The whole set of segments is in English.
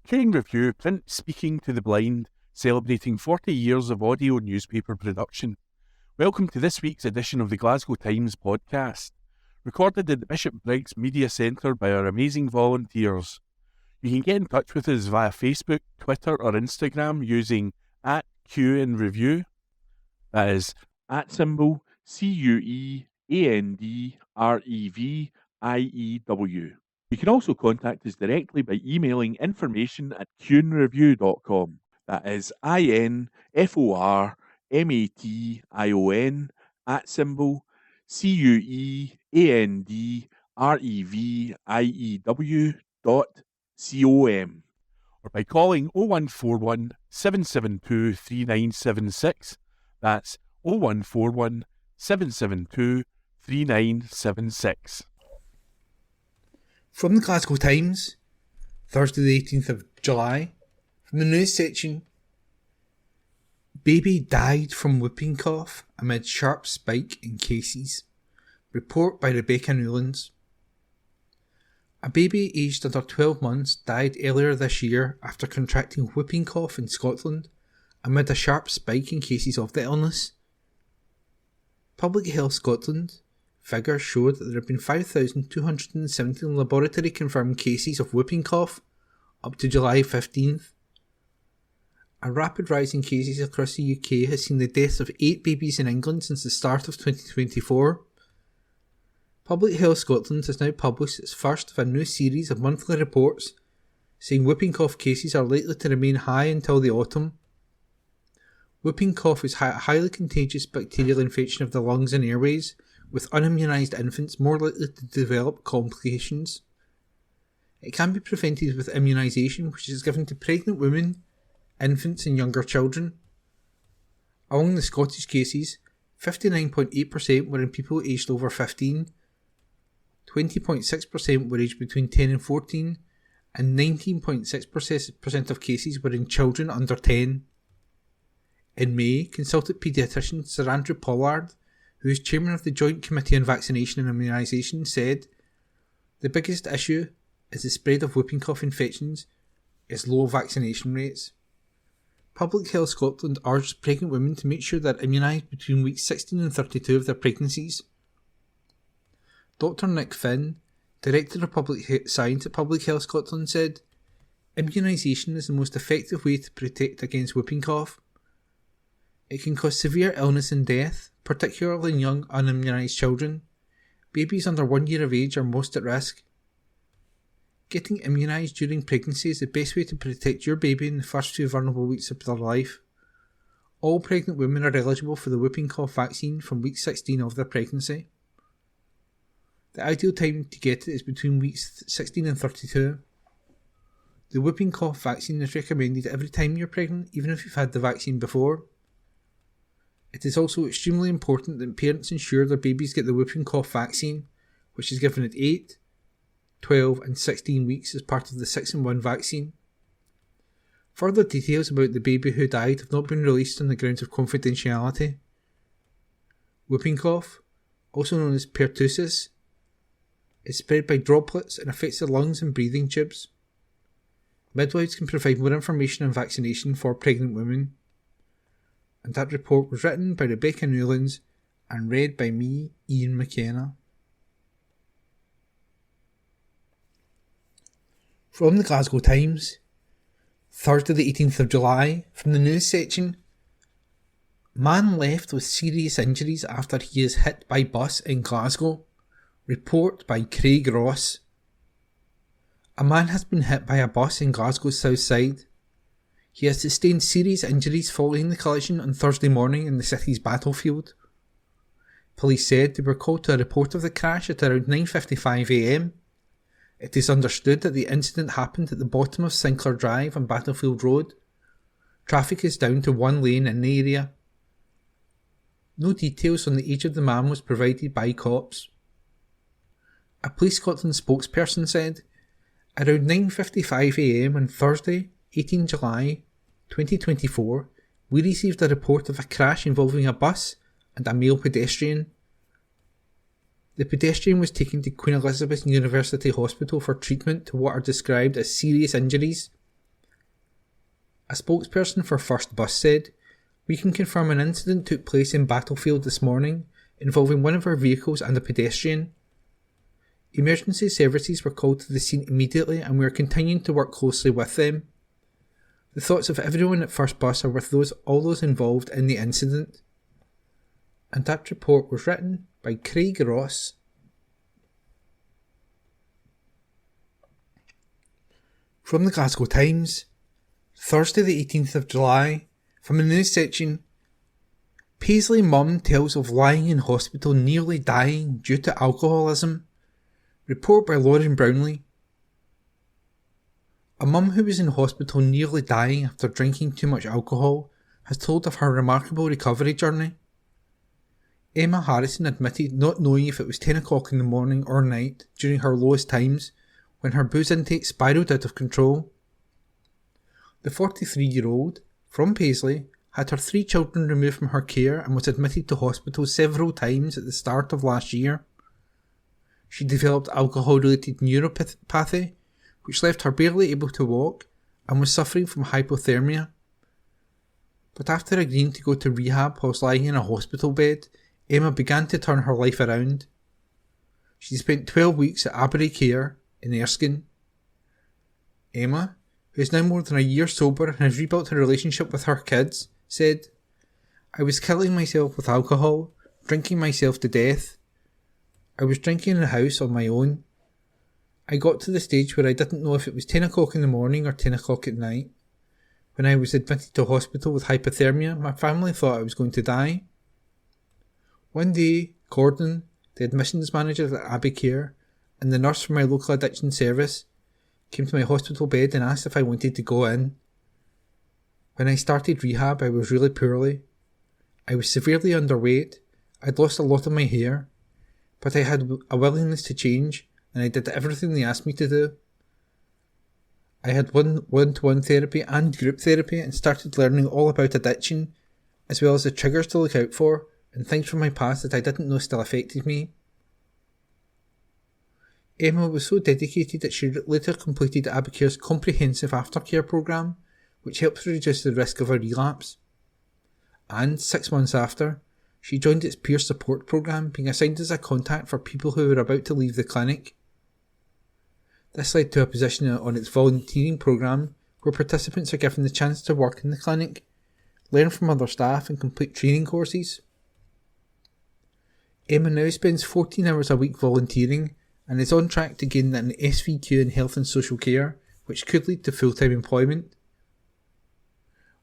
Caring Review, print speaking to the blind, celebrating 40 years of audio newspaper production. Welcome to this week's edition of the Glasgow Times Podcast, recorded at the Bishop Briggs Media Centre by our amazing volunteers. You can get in touch with us via Facebook, Twitter or Instagram using @QNReview. That is @CUEANDREVIEW. You can also contact us directly by emailing information@QNreview.com. That is INFORMATION@CUEANDREVIEW.com, or by calling 0141 772 3976. That's 0141 772 3976. From the Glasgow Times, Thursday the 18th of July, from the news section, baby died from whooping cough amid sharp spike in cases. Report by Rebecca Newlands. A baby aged under 12 months died earlier this year after contracting whooping cough in Scotland amid a sharp spike in cases of the illness. Public Health Scotland figures showed that there have been 5,217 laboratory confirmed cases of whooping cough up to July 15th. A rapid rise in cases across the UK has seen the deaths of 8 babies in England since the start of 2024. Public Health Scotland has now published its first of a new series of monthly reports saying whooping cough cases are likely to remain high until the autumn. Whooping cough is a highly contagious bacterial infection of the lungs and airways, with unimmunised infants more likely to develop complications. It can be prevented with immunisation, which is given to pregnant women, infants and younger children. Among the Scottish cases, 59.8% were in people aged over 15, 20.6% were aged between 10 and 14, and 19.6% of cases were in children under 10. In May, consultant paediatrician Sir Andrew Pollard, who is chairman of the Joint Committee on Vaccination and Immunisation, said, "The biggest issue is the spread of whooping cough infections is low vaccination rates." Public Health Scotland urges pregnant women to make sure they're immunised between weeks 16 and 32 of their pregnancies. Dr Nick Finn, Director of Public Science at Public Health Scotland, said, "Immunisation is the most effective way to protect against whooping cough. It can cause severe illness and death, particularly in young unimmunised children. Babies under 1 year of age are most at risk. Getting immunised during pregnancy is the best way to protect your baby in the first few vulnerable weeks of their life. All pregnant women are eligible for the whooping cough vaccine from week 16 of their pregnancy. The ideal time to get it is between weeks 16 and 32. The whooping cough vaccine is recommended every time you're pregnant, even if you've had the vaccine before. It is also extremely important that parents ensure their babies get the whooping cough vaccine, which is given at 8, 12 and 16 weeks as part of the 6-in-1 vaccine. Further details about the baby who died have not been released on the grounds of confidentiality. Whooping cough, also known as pertussis, is spread by droplets and affects the lungs and breathing tubes. Midwives can provide more information on vaccination for pregnant women. And that report was written by Rebecca Newlands and read by me, Ian McKenna. From the Glasgow Times, Thursday the 18th of July, from the news section, man left with serious injuries after he is hit by bus in Glasgow. Report by Craig Ross. A man has been hit by a bus in Glasgow's south side. He has sustained serious injuries following the collision on Thursday morning in the city's battlefield. Police said they were called to a report of the crash at around 9:55 a.m. It is understood that the incident happened at the bottom of Sinclair Drive on Battlefield Road. Traffic is down to one lane in the area. No details on the age of the man was provided by cops. A Police Scotland spokesperson said, "Around 9:55 a.m. on Thursday, 18 July 2024, we received a report of a crash involving a bus and a male pedestrian. The pedestrian was taken to Queen Elizabeth University Hospital for treatment to what are described as serious injuries. A spokesperson for First Bus said, "We can confirm an incident took place in Battlefield this morning involving one of our vehicles and a pedestrian. Emergency services were called to the scene immediately and we are continuing to work closely with them. The thoughts of everyone at First Bus are with all those involved in the incident." And that report was written by Craig Ross. From the Glasgow Times, Thursday the 18th of July, from the news section, Paisley mum tells of lying in hospital nearly dying due to alcoholism. Report by Lauren Brownlee. A mum who was in hospital nearly dying after drinking too much alcohol has told of her remarkable recovery journey. Emma Harrison admitted not knowing if it was 10 o'clock in the morning or night during her lowest times when her booze intake spiralled out of control. The 43-year-old, from Paisley, had her 3 children removed from her care and was admitted to hospital several times at the start of last year. She developed alcohol-related neuropathy, which left her barely able to walk and was suffering from hypothermia. But after agreeing to go to rehab whilst lying in a hospital bed, Emma began to turn her life around. She spent 12 weeks at Aberry Care in Erskine. Emma, who is now more than a year sober and has rebuilt her relationship with her kids, said, "I was killing myself with alcohol, drinking myself to death. I was drinking in the house on my own. I got to the stage where I didn't know if it was 10 o'clock in the morning or 10 o'clock at night. When I was admitted to hospital with hypothermia, my family thought I was going to die. One day, Gordon, the admissions manager at Abbey Care, and the nurse from my local addiction service came to my hospital bed and asked if I wanted to go in. When I started rehab, I was really poorly. I was severely underweight, I'd lost a lot of my hair, but I had a willingness to change and I did everything they asked me to do. I had one-to-one therapy and group therapy and started learning all about addiction, as well as the triggers to look out for and things from my past that I didn't know still affected me." Emma was so dedicated that she later completed Abbey Care's comprehensive aftercare programme, which helps reduce the risk of a relapse. And 6 months after, she joined its peer support programme, being assigned as a contact for people who were about to leave the clinic. This led to a position on its volunteering programme, where participants are given the chance to work in the clinic, learn from other staff and complete training courses. Emma now spends 14 hours a week volunteering and is on track to gain an SVQ in health and social care, which could lead to full-time employment.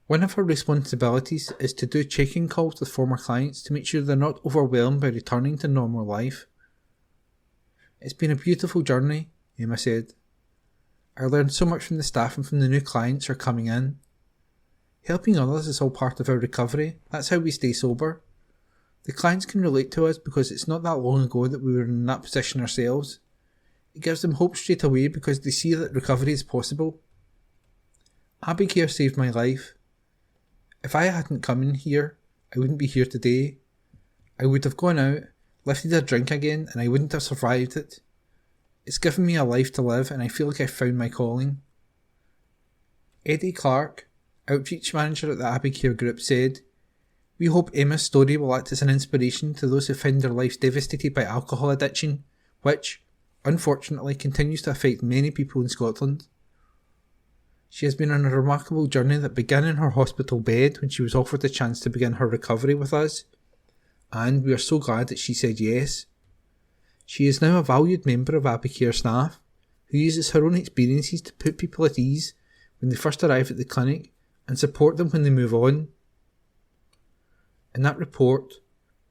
One of her responsibilities is to do check-in calls with former clients to make sure they're not overwhelmed by returning to normal life. "It's been a beautiful journey," Emma said. "I learned so much from the staff and from the new clients who are coming in. Helping others is all part of our recovery. That's how we stay sober. The clients can relate to us because it's not that long ago that we were in that position ourselves. It gives them hope straight away because they see that recovery is possible. Abbey Care saved my life. If I hadn't come in here, I wouldn't be here today. I would have gone out, lifted a drink again, and I wouldn't have survived it. It's given me a life to live and I feel like I've found my calling." Eddie Clark, outreach manager at the Abbey Care group, said, "We hope Emma's story will act as an inspiration to those who find their lives devastated by alcohol addiction, which, unfortunately, continues to affect many people in Scotland. She has been on a remarkable journey that began in her hospital bed when she was offered the chance to begin her recovery with us, and we are so glad that she said yes. She is now a valued member of Abbey Care staff, who uses her own experiences to put people at ease when they first arrive at the clinic and support them when they move on." And that report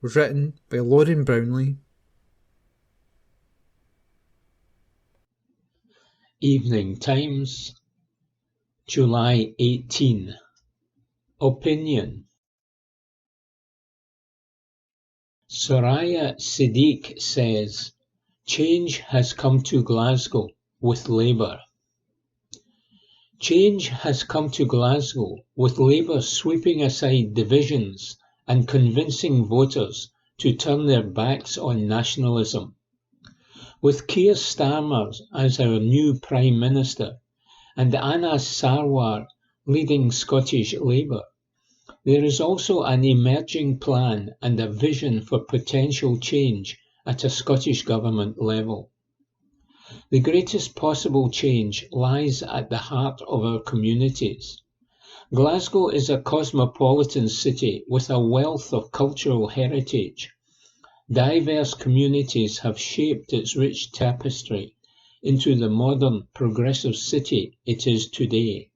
was written by Lauren Brownlee. Evening Times, July 18. Opinion. Soraya Siddiq says, "Change has come to Glasgow with Labour." Change has come to Glasgow with Labour sweeping aside divisions and convincing voters to turn their backs on nationalism. With Keir Starmer as our new Prime Minister and Anas Sarwar leading Scottish Labour. There is also an emerging plan and a vision for potential change at a Scottish Government level. The greatest possible change lies at the heart of our communities. Glasgow is a cosmopolitan city with a wealth of cultural heritage. Diverse communities have shaped its rich tapestry into the modern, progressive city it is today.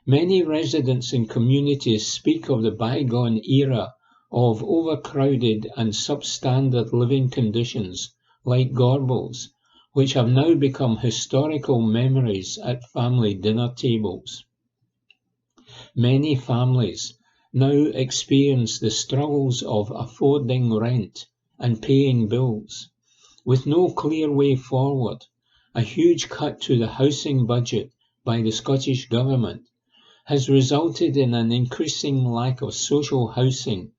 Many residents and communities speak of the bygone era of overcrowded and substandard living conditions like Gorbals, which have now become historical memories at family dinner tables. Many families now experience the struggles of affording rent and paying bills. With no clear way forward, a huge cut to the housing budget by the Scottish Government has resulted in an increasing lack of social housing,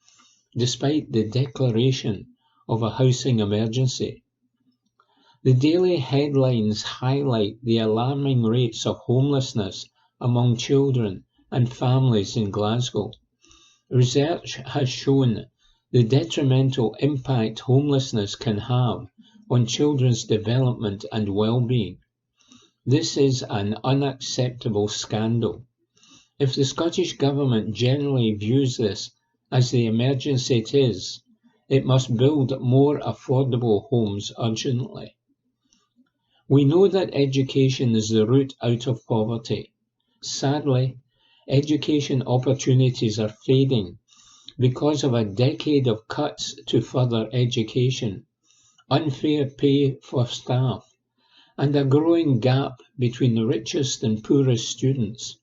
despite the declaration of a housing emergency. The daily headlines highlight the alarming rates of homelessness among children and families in Glasgow. Research has shown the detrimental impact homelessness can have on children's development and well-being. This is an unacceptable scandal. If the Scottish Government generally views this as the emergency it is, it must build more affordable homes urgently. We know that education is the route out of poverty. Sadly, education opportunities are fading because of a decade of cuts to further education, unfair pay for staff, and a growing gap between the richest and poorest students.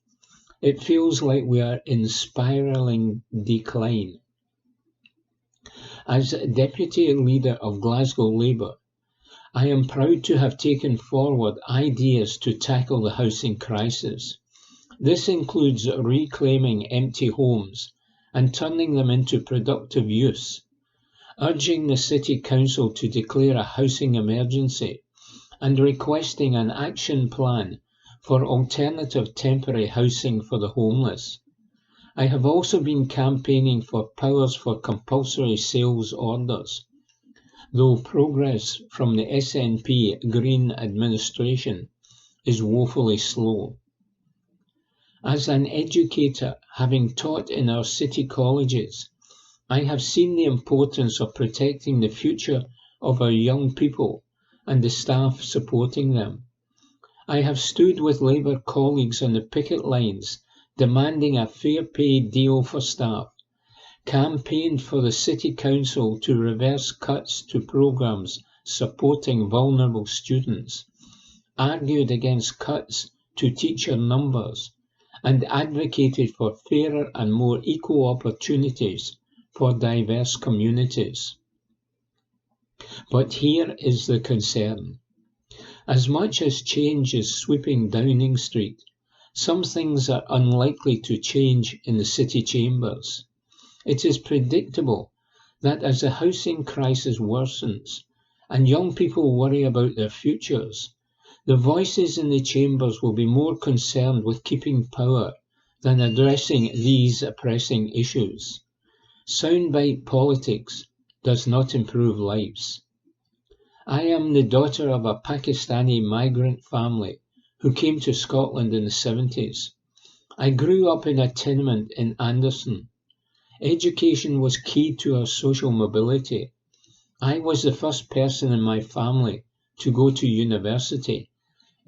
It feels like we are in spiralling decline. As Deputy Leader of Glasgow Labour, I am proud to have taken forward ideas to tackle the housing crisis. This includes reclaiming empty homes and turning them into productive use, urging the City Council to declare a housing emergency, and requesting an action plan for alternative temporary housing for the homeless. I have also been campaigning for powers for compulsory sales orders, though progress from the SNP Green administration is woefully slow. As an educator, having taught in our city colleges, I have seen the importance of protecting the future of our young people and the staff supporting them. I have stood with Labour colleagues on the picket lines demanding a fair pay deal for staff, campaigned for the City Council to reverse cuts to programmes supporting vulnerable students, argued against cuts to teacher numbers, and advocated for fairer and more equal opportunities for diverse communities. But here is the concern. As much as change is sweeping Downing Street, some things are unlikely to change in the city chambers. It is predictable that as the housing crisis worsens and young people worry about their futures, the voices in the chambers will be more concerned with keeping power than addressing these pressing issues. Soundbite politics does not improve lives. I am the daughter of a Pakistani migrant family who came to Scotland in the 70s. I grew up in a tenement in Anderson. Education was key to our social mobility. I was the first person in my family to go to university,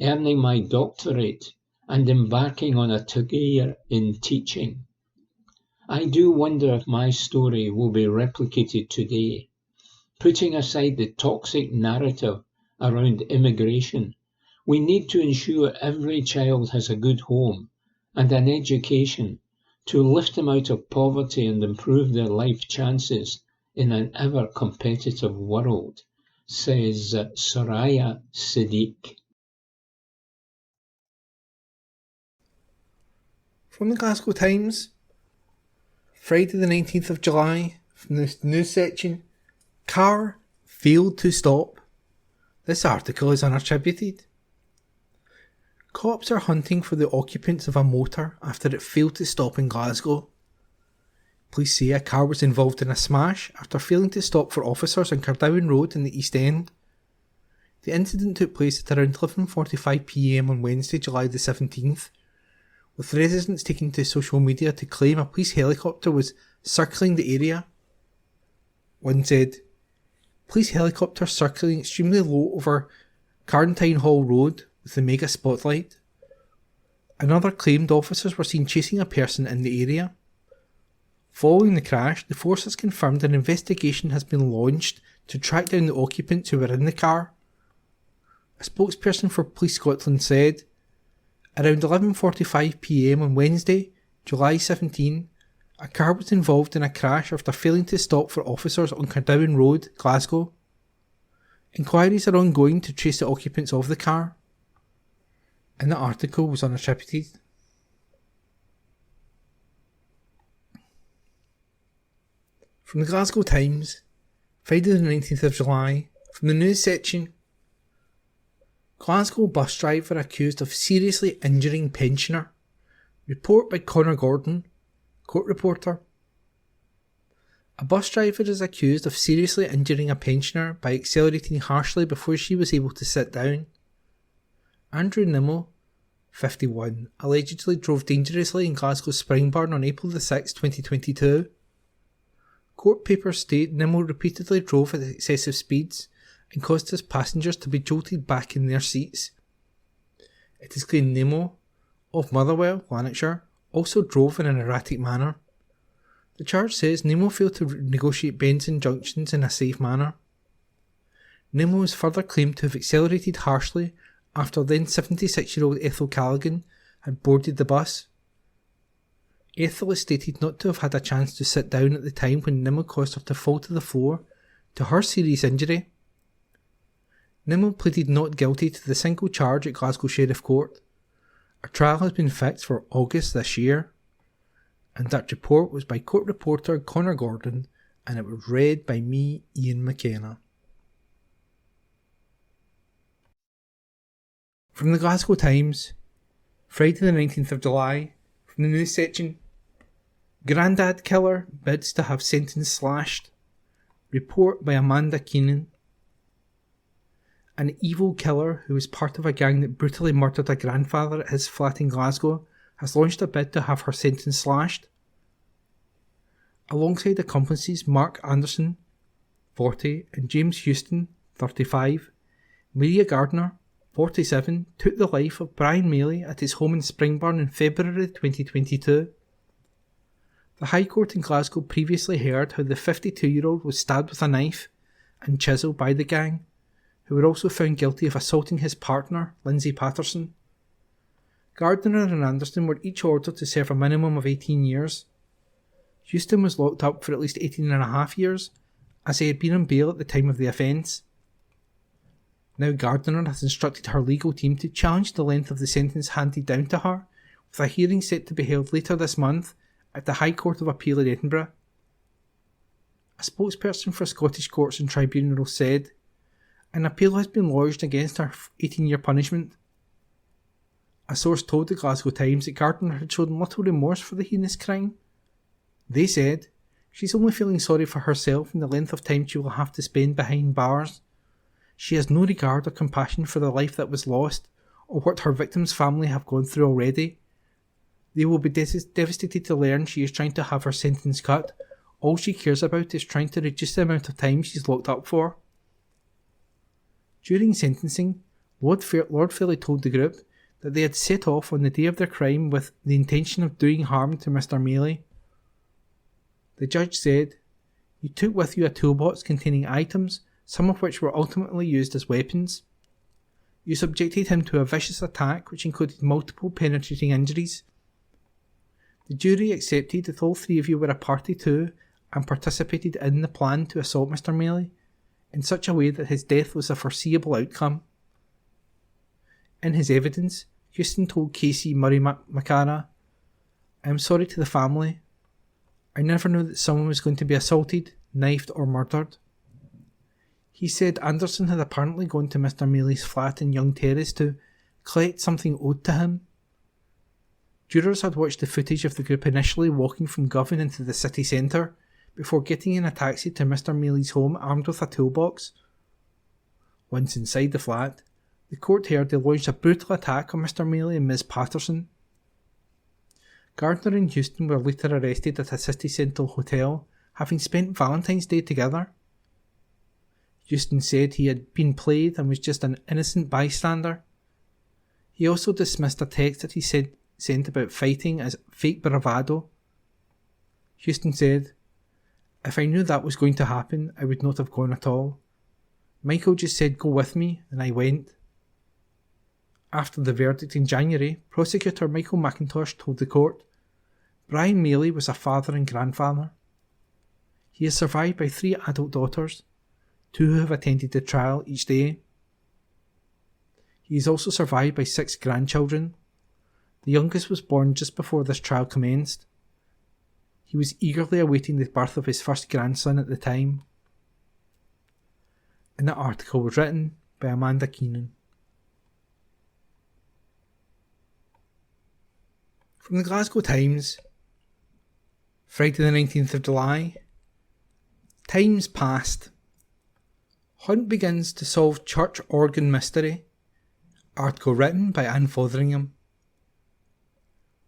earning my doctorate and embarking on a career in teaching. I do wonder if my story will be replicated today. Putting aside the toxic narrative around immigration, we need to ensure every child has a good home and an education to lift them out of poverty and improve their life chances in an ever-competitive world, says Soraya Siddiq. From the Glasgow Times, Friday the 19th of July, from the news section, car failed to stop. This article is unattributed. Cops are hunting for the occupants of a motor after it failed to stop in Glasgow. Police say a car was involved in a smash after failing to stop for officers on Cardowan Road in the East End. The incident took place at around 11:45pm on Wednesday, July the 17th, with residents taking to social media to claim a police helicopter was circling the area. One said, "Police helicopter circling extremely low over Carntine Hall Road with the mega spotlight." Another claimed officers were seen chasing a person in the area. Following the crash, the force has confirmed an investigation has been launched to track down the occupants who were in the car. A spokesperson for Police Scotland said, around 11:45pm on Wednesday, July 17, a car was involved in a crash after failing to stop for officers on Cardowan Road, Glasgow. Inquiries are ongoing to trace the occupants of the car. And the article was unattributed. From the Glasgow Times, Friday the 19th of July, from the news section. Glasgow bus driver accused of seriously injuring pensioner. Report by Connor Gordon, court reporter. A bus driver is accused of seriously injuring a pensioner by accelerating harshly before she was able to sit down. Andrew Nimmo, 51, allegedly drove dangerously in Glasgow Springburn on April 6, 2022. Court papers state Nimmo repeatedly drove at excessive speeds and caused his passengers to be jolted back in their seats. It is claimed Nimmo, of Motherwell, Lanarkshire, also drove in an erratic manner. The charge says Nimmo failed to negotiate bends and junctions in a safe manner. Nimmo is further claimed to have accelerated harshly after then 76-year-old Ethel Callaghan had boarded the bus. Ethel is stated not to have had a chance to sit down at the time when Nimmo caused her to fall to the floor, to her serious injury. Nimmo pleaded not guilty to the single charge at Glasgow Sheriff Court. A trial has been fixed for August this year. And that report was by court reporter Connor Gordon, and it was read by me, Ian McKenna. From the Glasgow Times, Friday the 19th of July, from the news section. Grandad killer bids to have sentence slashed. Report by Amanda Keenan. An evil killer who was part of a gang that brutally murdered a grandfather at his flat in Glasgow has launched a bid to have her sentence slashed. Alongside accomplices Mark Anderson, 40, and James Houston, 35, Maria Gardner, 47, took the life of Brian Maley at his home in Springburn in February 2022. The High Court in Glasgow previously heard how the 52-year-old was stabbed with a knife and chisel by the gang, who were also found guilty of assaulting his partner, Lindsay Patterson. Gardner and Anderson were each ordered to serve a minimum of 18 years. Houston was locked up for at least 18.5 years, as he had been on bail at the time of the offence. Now Gardner has instructed her legal team to challenge the length of the sentence handed down to her, with a hearing set to be held later this month at the High Court of Appeal in Edinburgh. A spokesperson for Scottish Courts and Tribunals said, "An appeal has been lodged against her 18-year punishment." A source told the Glasgow Times that Gardner had shown little remorse for the heinous crime. They said, "She's only feeling sorry for herself and the length of time she will have to spend behind bars. She has no regard or compassion for the life that was lost, or what her victim's family have gone through already. They will be devastated to learn she is trying to have her sentence cut. All she cares about is trying to reduce the amount of time she's locked up for." During sentencing, Lord Fairley told the group that they had set off on the day of their crime with the intention of doing harm to Mr. Maley. The judge said, "You took with you a toolbox containing items, some of which were ultimately used as weapons. You subjected him to a vicious attack which included multiple penetrating injuries. The jury accepted that all three of you were a party to and participated in the plan to assault Mr. Maley in such a way that his death was a foreseeable outcome." In his evidence, Houston told Casey Murray McCara, "I am sorry to the family. I never knew that someone was going to be assaulted, knifed or murdered." He said Anderson had apparently gone to Mr. Maley's flat in Young Terrace to collect something owed to him. Jurors had watched the footage of the group initially walking from Govan into the city centre before getting in a taxi to Mr. Maley's home armed with a toolbox. Once inside the flat, the court heard they launched a brutal attack on Mr. Maley and Ms. Patterson. Gardner and Houston were later arrested at a City Central hotel, having spent Valentine's Day together. Houston said he had been played and was just an innocent bystander. He also dismissed a text that he sent about fighting as fake bravado. Houston said, "If I knew that was going to happen, I would not have gone at all. Michael just said go with me, and I went." After the verdict in January, prosecutor Michael McIntosh told the court, Brian Maley was a father and grandfather. He is survived by 3 adult daughters, 2 who have attended the trial each day. He is also survived by 6 grandchildren. The youngest was born just before this trial commenced. He was eagerly awaiting the birth of his first grandson at the time. And that article was written by Amanda Keenan. From the Glasgow Times, Friday the 19th of July. Times past. Hunt begins to solve church organ mystery. Article written by Anne Fotheringham.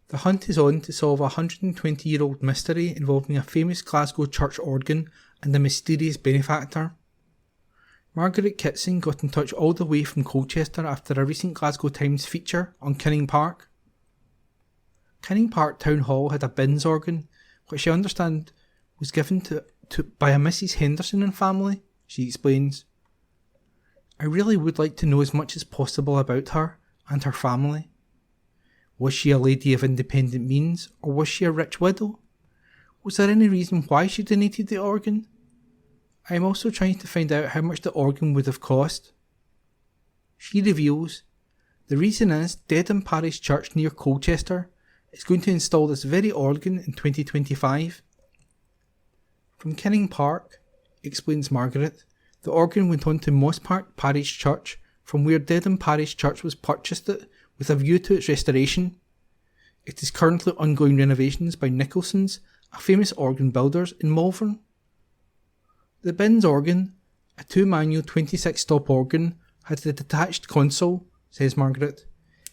The hunt is on to solve a 120-year-old mystery involving a famous Glasgow church organ and a mysterious benefactor. Margaret Kitson got in touch all the way from Colchester after a recent Glasgow Times feature on Kinning Park. Kinning Park Town Hall had a Binns organ, which I understand was given by a Mrs. Henderson and family, she explains. I really would like to know as much as possible about her and her family. Was she a lady of independent means, or was she a rich widow? Was there any reason why she donated the organ? I am also trying to find out how much the organ would have cost. She reveals, the reason is Dedham Parish Church near Colchester is going to install this very organ in 2025. From Kinning Park, explains Margaret, the organ went on to Moss Park Parish Church, from where Dedham Parish Church was purchased it with a view to its restoration. It is currently undergoing renovations by Nicholson's, a famous organ builders in Malvern. The Binns organ, a 2-manual 26-stop organ, had a detached console, says Margaret.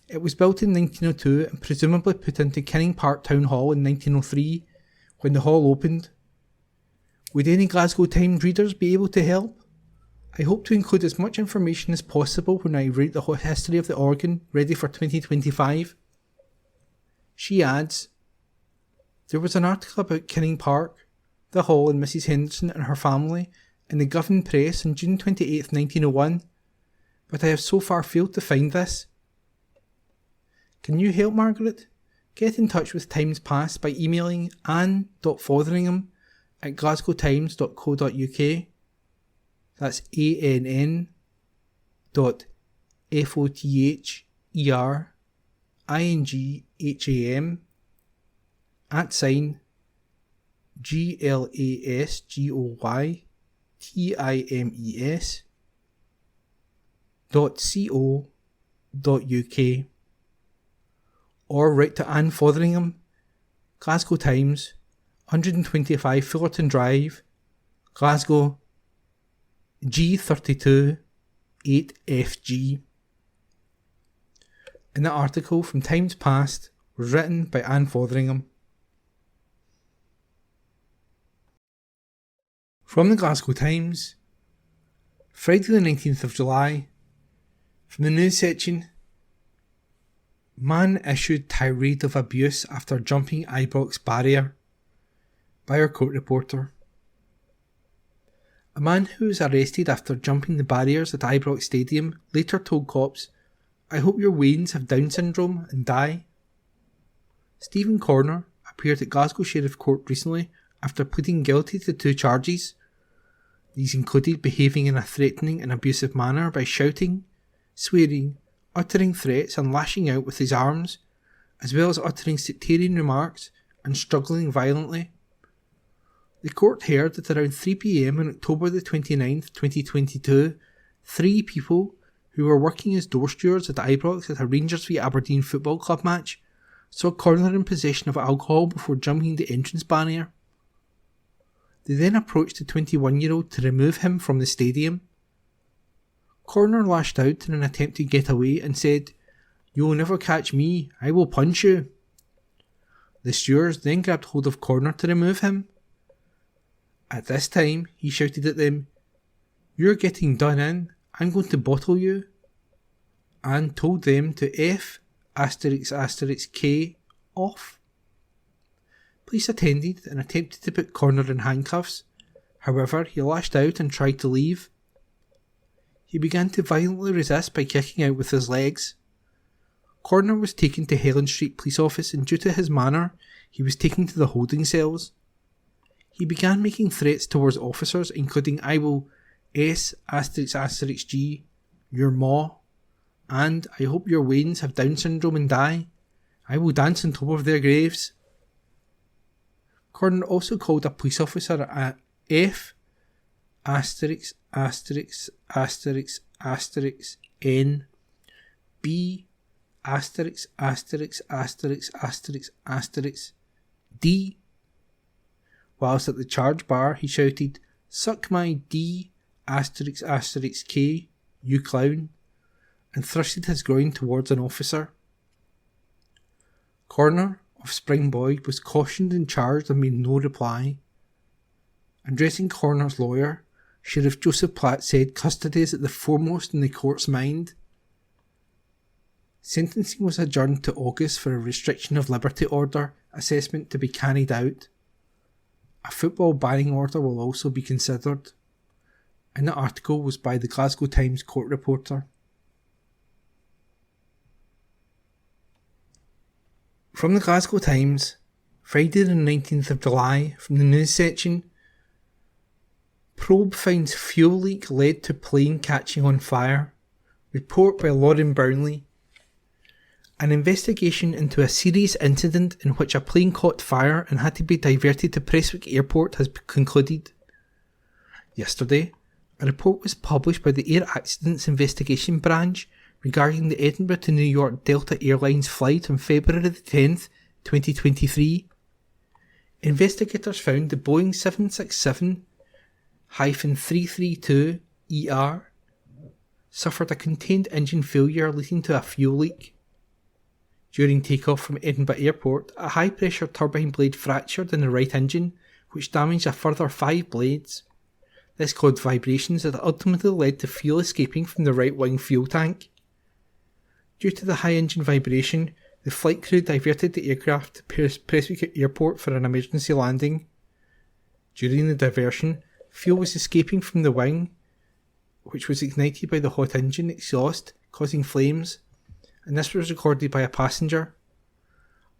It was built in 1902 and presumably put into Kinning Park Town Hall in 1903, when the hall opened. Would any Glasgow Times readers be able to help? I hope to include as much information as possible when I write the history of the organ ready for 2025. She adds, there was an article about Kinning Park, the hall and Mrs. Henderson and her family in the Govan Press on June 28, 1901, but I have so far failed to find this. Can you help, Margaret? Get in touch with Times Past by emailing ann.fotheringham@glasgowtimes.co.uk. That's ANN.FOTHERINGHAM @GlasgowTimes.co.uk, or write to Anne Fotheringham, Glasgow Times, 125 Fullerton Drive, Glasgow, G32 8FG. And the article from Times Past was written by Anne Fotheringham. From the Glasgow Times, Friday the 19th of July, from the news section, man issued tirade of abuse after jumping Ibrox barrier, by our court reporter. A man who was arrested after jumping the barriers at Ibrox Stadium later told cops, I hope your wains have Down syndrome and die. Stephen Corner appeared at Glasgow Sheriff Court recently after pleading guilty to 2 charges. These included behaving in a threatening and abusive manner by shouting, swearing, uttering threats and lashing out with his arms, as well as uttering sectarian remarks and struggling violently. The court heard that around 3 p.m. on October the 29th, 2022, 3 people who were working as door stewards at Ibrox at a Rangers v Aberdeen football club match, saw Corner in possession of alcohol before jumping the entrance barrier. They then approached the 21-year-old to remove him from the stadium. Corner lashed out in an attempt to get away and said, "You will never catch me, I will punch you." The stewards then grabbed hold of Corner to remove him. At this time, he shouted at them, "You're getting done in, I'm going to bottle you," and told them to F***K off. Police attended and attempted to put Corner in handcuffs. However, he lashed out and tried to leave. He began to violently resist by kicking out with his legs. Corner was taken to Helen Street Police Office, and due to his manner, he was taken to the holding cells. He began making threats towards officers, including "I will S***G your maw," and "I hope your wains have Down syndrome and die. I will dance on top of their graves." Corner also called a police officer a F***N B D. Whilst at the charge bar, he shouted, "Suck my D***K, you clown," and thrusted his groin towards an officer. Corner of Springboyd was cautioned and charged and made no reply. Addressing Corner's lawyer, Sheriff Joseph Platt said custody is at the foremost in the court's mind. Sentencing was adjourned to August for a restriction of liberty order assessment to be carried out. A football banning order will also be considered. And the article was by the Glasgow Times court reporter. From the Glasgow Times, Friday the 19th of July, from the news section, probe finds fuel leak led to plane catching on fire. Report by Lauren Brownlee. An investigation into a serious incident in which a plane caught fire and had to be diverted to Prestwick Airport has concluded. Yesterday, a report was published by the Air Accidents Investigation Branch regarding the Edinburgh to New York Delta Airlines flight on February the 10th, 2023. Investigators found the Boeing 767-332ER suffered a contained engine failure leading to a fuel leak. During takeoff from Edinburgh Airport, a high-pressure turbine blade fractured in the right engine, which damaged a further 5 blades. This caused vibrations that ultimately led to fuel escaping from the right-wing fuel tank. Due to the high engine vibration, the flight crew diverted the aircraft to Prestwick Airport for an emergency landing. During the diversion, fuel was escaping from the wing, which was ignited by the hot engine exhaust, causing flames, and this was recorded by a passenger.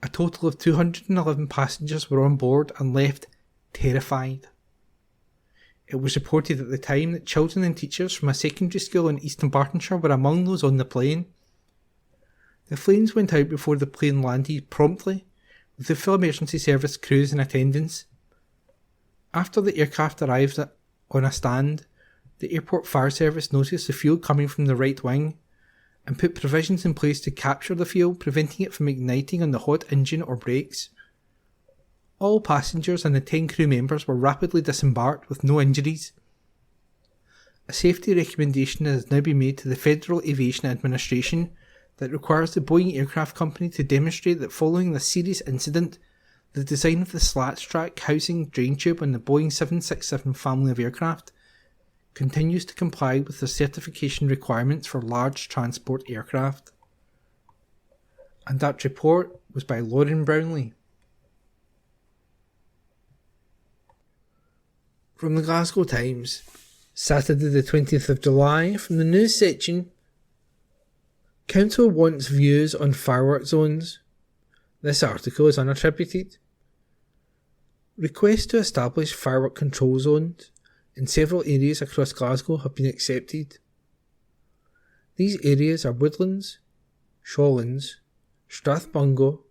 A total of 211 passengers were on board and left terrified. It was reported at the time that children and teachers from a secondary school in East Bartonshire were among those on the plane. The flames went out before the plane landed promptly, with the full emergency service crews in attendance. After the aircraft arrived on a stand, the airport fire service noticed the fuel coming from the right wing and put provisions in place to capture the fuel, preventing it from igniting on the hot engine or brakes. All passengers and the 10 crew members were rapidly disembarked with no injuries. A safety recommendation has now been made to the Federal Aviation Administration that requires the Boeing Aircraft Company to demonstrate that following this serious incident, the design of the slats track housing drain tube on the Boeing 767 family of aircraft continues to comply with the certification requirements for large transport aircraft. And that report was by Lauren Brownlee. From the Glasgow Times, Saturday the 20th of July, from the news section, Council wants views on fireworks zones. This article is unattributed. Requests to establish firework control zones in several areas across Glasgow have been accepted. These areas are Woodlands, Shawlands, Strathbungo,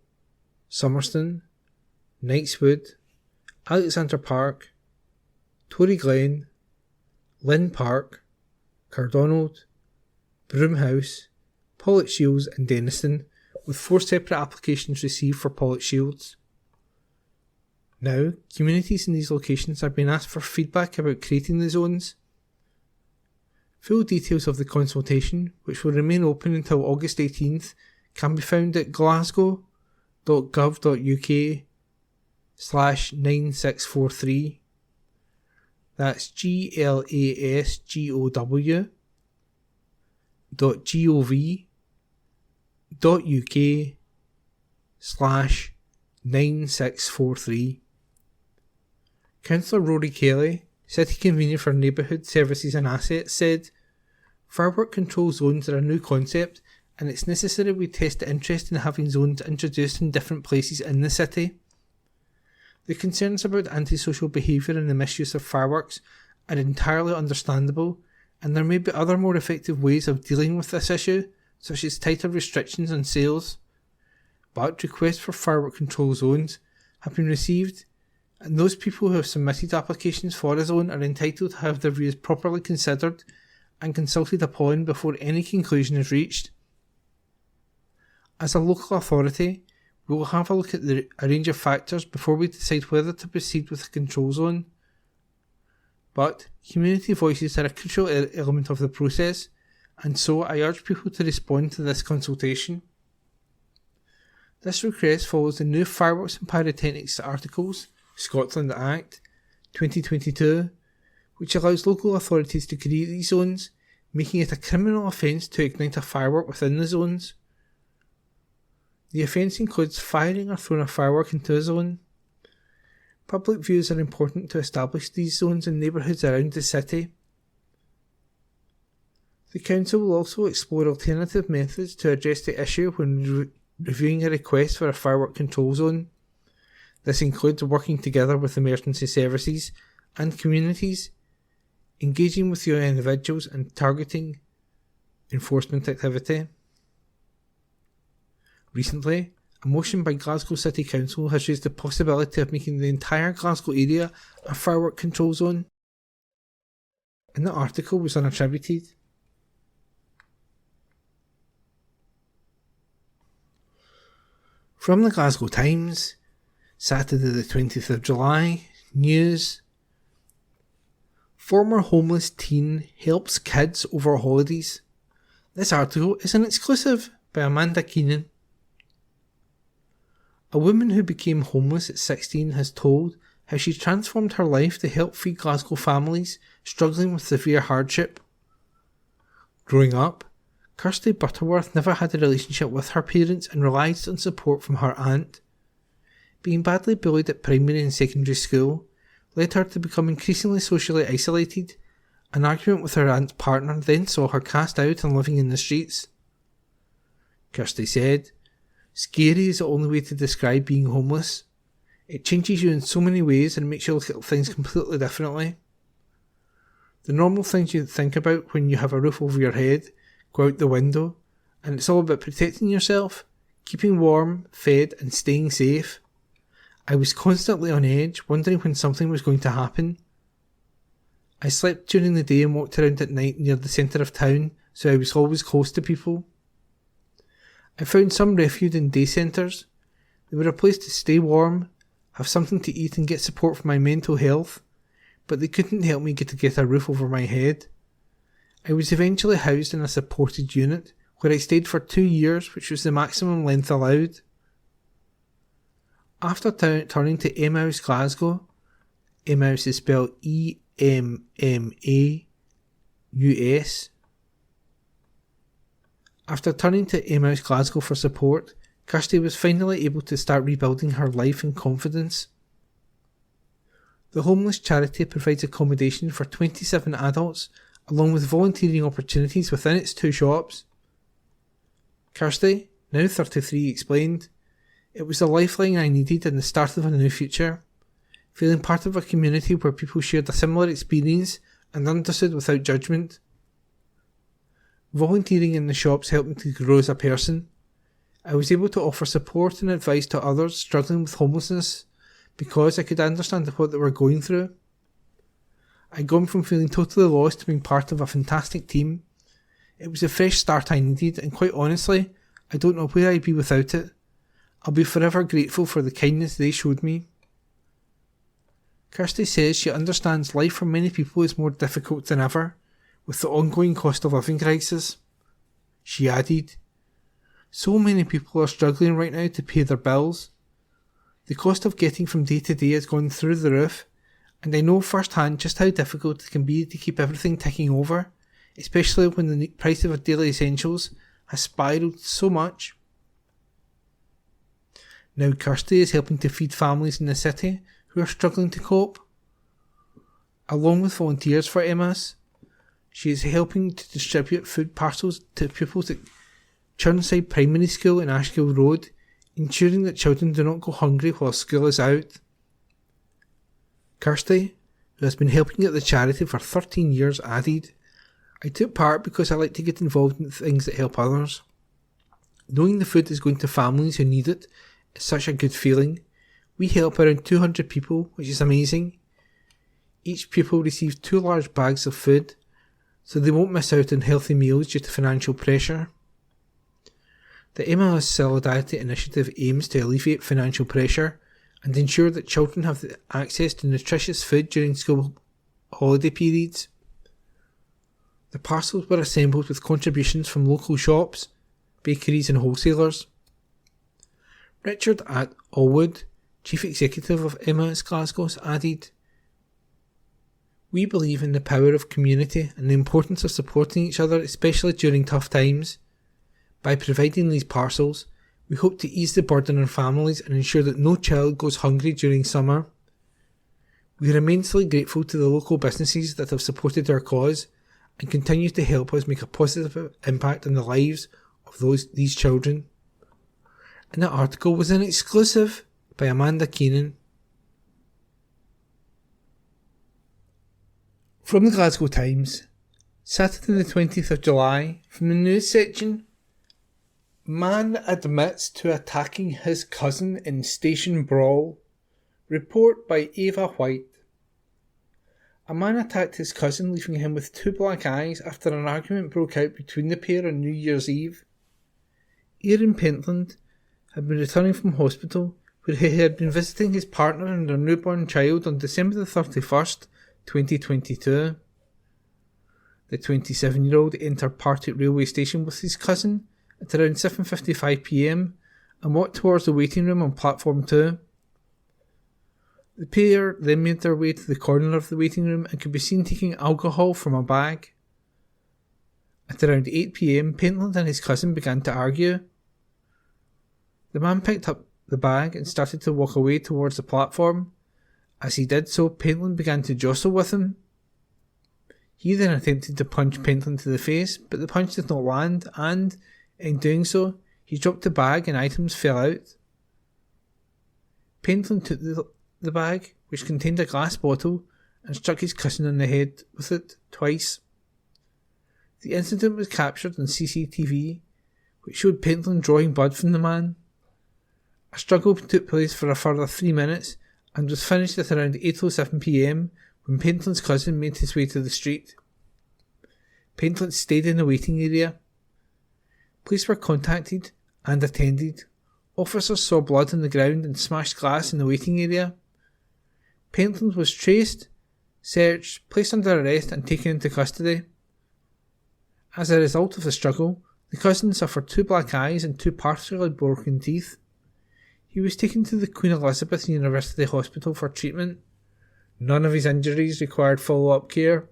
Summerston, Knightswood, Alexander Park, Tory Glen, Lynn Park, Cardonald, Broomhouse, Pollock Shields and Denniston, with 4 separate applications received for Pollock Shields. Now, communities in these locations are being asked for feedback about creating the zones. Full details of the consultation, which will remain open until August 18th, can be found at glasgow.gov.uk/9643. That's glasgow.gov.uk/9643. Councillor Rory Kelly, City Convener for Neighbourhood Services and Assets, said, "Firework control zones are a new concept, and it's necessary we test the interest in having zones introduced in different places in the city. The concerns about antisocial behaviour and the misuse of fireworks are entirely understandable, and there may be other more effective ways of dealing with this issue, such as tighter restrictions on sales. But requests for firework control zones have been received, and those people who have submitted applications for a zone are entitled to have their views properly considered and consulted upon before any conclusion is reached. As a local authority, we will have a look at a range of factors before we decide whether to proceed with a control zone. But community voices are a crucial element of the process, and so I urge people to respond to this consultation." This request follows the new Fireworks and Pyrotechnics Articles, Scotland Act 2022, which allows local authorities to create these zones, making it a criminal offence to ignite a firework within the zones. The offence includes firing or throwing a firework into a zone. Public views are important to establish these zones in neighbourhoods around the city. The Council will also explore alternative methods to address the issue when reviewing a request for a firework control zone. This includes working together with emergency services and communities, engaging with young individuals and targeting enforcement activity. Recently, a motion by Glasgow City Council has raised the possibility of making the entire Glasgow area a firework control zone, and the article was unattributed. From the Glasgow Times, Saturday the 20th of July, news. Former homeless teen helps kids over holidays. This article is an exclusive by Amanda Keenan. A woman who became homeless at 16 has told how she transformed her life to help feed Glasgow families struggling with severe hardship. Growing up, Kirsty Butterworth never had a relationship with her parents and relied on support from her aunt. Being badly bullied at primary and secondary school led her to become increasingly socially isolated. An argument with her aunt's partner then saw her cast out and living in the streets. Kirsty said, "Scary is the only way to describe being homeless. It changes you in so many ways and makes you look at things completely differently. The normal things you think about when you have a roof over your head go out the window, and it's all about protecting yourself, keeping warm, fed and staying safe. I was constantly on edge, wondering when something was going to happen. I slept during the day and walked around at night near the centre of town, so I was always close to people. I found some refuge in day centres. They were a place to stay warm, have something to eat and get support for my mental health, but they couldn't help me get a roof over my head. I was eventually housed in a supported unit, where I stayed for 2 years, which was the maximum length allowed. After turning to Emmaus Glasgow, Emmaus is spelled E-M-M-A-U-S. After turning to Emmaus Glasgow for support, Kirsty was finally able to start rebuilding her life and confidence. The homeless charity provides accommodation for 27 adults, along with volunteering opportunities within its 2 shops. Kirsty, now 33, explained, "It was the lifeline I needed and the start of a new future. Feeling part of a community where people shared a similar experience and understood without judgment. Volunteering in the shops helped me to grow as a person. I was able to offer support and advice to others struggling with homelessness because I could understand what they were going through. I'd gone from feeling totally lost to being part of a fantastic team. It was the fresh start I needed, and quite honestly, I don't know where I'd be without it. I'll be forever grateful for the kindness they showed me. Kirsty says she understands life for many people is more difficult than ever, with the ongoing cost of living crisis. She added, "So many people are struggling right now to pay their bills. The cost of getting from day to day has gone through the roof, and I know firsthand just how difficult it can be to keep everything ticking over, especially when the price of daily essentials has spiralled so much." Now Kirsty is helping to feed families in the city who are struggling to cope. Along with volunteers for Emmaus, she is helping to distribute food parcels to pupils at Churnside Primary School in Ashgill Road, ensuring that children do not go hungry while school is out. Kirsty, who has been helping at the charity for 13 years, added, "I took part because I like to get involved in things that help others. Knowing the food is going to families who need it is such a good feeling. We help around 200 people, which is amazing. Each pupil receives 2 large bags of food, so they won't miss out on healthy meals due to financial pressure." The Emmaus Solidarity Initiative aims to alleviate financial pressure and ensure that children have access to nutritious food during school holiday periods. The parcels were assembled with contributions from local shops, bakeries and wholesalers. Richard Allwood, Chief Executive of Emmaus Glasgow, added, "We believe in the power of community and the importance of supporting each other, especially during tough times. By providing these parcels, we hope to ease the burden on families and ensure that no child goes hungry during summer. We are immensely grateful to the local businesses that have supported our cause and continue to help us make a positive impact on the lives of these children." And that article was an exclusive by Amanda Keenan. From the Glasgow Times, Saturday the 20th of July, from the news section, "Man admits to attacking his cousin in station brawl." Report by Ava White. A man attacked his cousin, leaving him with 2 black eyes after an argument broke out between the pair on New Year's Eve. Aaron Pentland had been returning from hospital, where he had been visiting his partner and their newborn child on December the 31st, 2022. The 27-year-old entered Partick railway station with his cousin at around 7:55 p.m. and walked towards the waiting room on platform 2. The pair then made their way to the corner of the waiting room and could be seen taking alcohol from a bag. At around 8 p.m, Pentland and his cousin began to argue. The man picked up the bag and started to walk away towards the platform. As he did so, Pentland began to jostle with him. He then attempted to punch Pentland to the face, but the punch did not land, and, in doing so, he dropped the bag and items fell out. Pentland took the bag, which contained a glass bottle, and struck his cousin on the head with it twice. The incident was captured on CCTV, which showed Pentland drawing blood from the man. A struggle took place for a further 3 minutes and was finished at around 8:07 p.m. when Pentland's cousin made his way to the street. Pentland stayed in the waiting area. Police were contacted and attended. Officers saw blood on the ground and smashed glass in the waiting area. Pentland was traced, searched, placed under arrest and taken into custody. As a result of the struggle, the cousin suffered 2 black eyes and 2 partially broken teeth. He was taken to the Queen Elizabeth University Hospital for treatment. None of his injuries required follow-up care.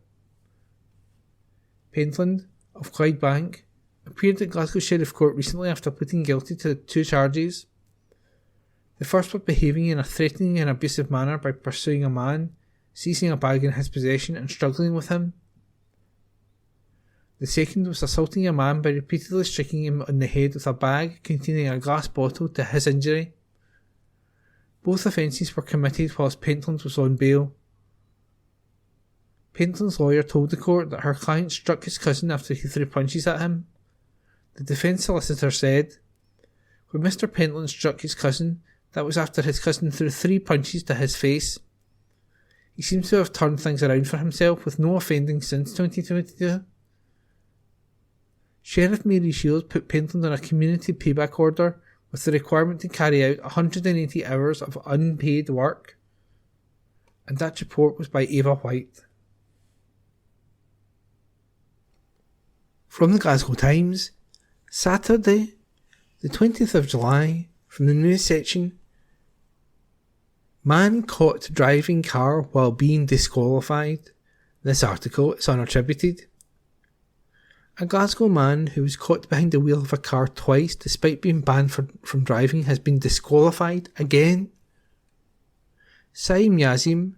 Pentland, of Clydebank, appeared at Glasgow Sheriff Court recently after pleading guilty to 2 charges. The first was behaving in a threatening and abusive manner by pursuing a man, seizing a bag in his possession and struggling with him. The second was assaulting a man by repeatedly striking him on the head with a bag containing a glass bottle to his injury. Both offences were committed whilst Pentland was on bail. Pentland's lawyer told the court that her client struck his cousin after he threw punches at him. The defence solicitor said, "When Mr. Pentland struck his cousin, that was after his cousin threw 3 punches to his face. He seems to have turned things around for himself with no offending since 2022. Sheriff Mary Shields put Pentland on a community payback order with the requirement to carry out 180 hours of unpaid work. And that report was by Ava White. From the Glasgow Times, Saturday, the 20th of July, from the news section, man caught driving car while being disqualified. This article is unattributed. A Glasgow man who was caught behind the wheel of a car twice despite being banned from driving has been disqualified again. Saim Yazim,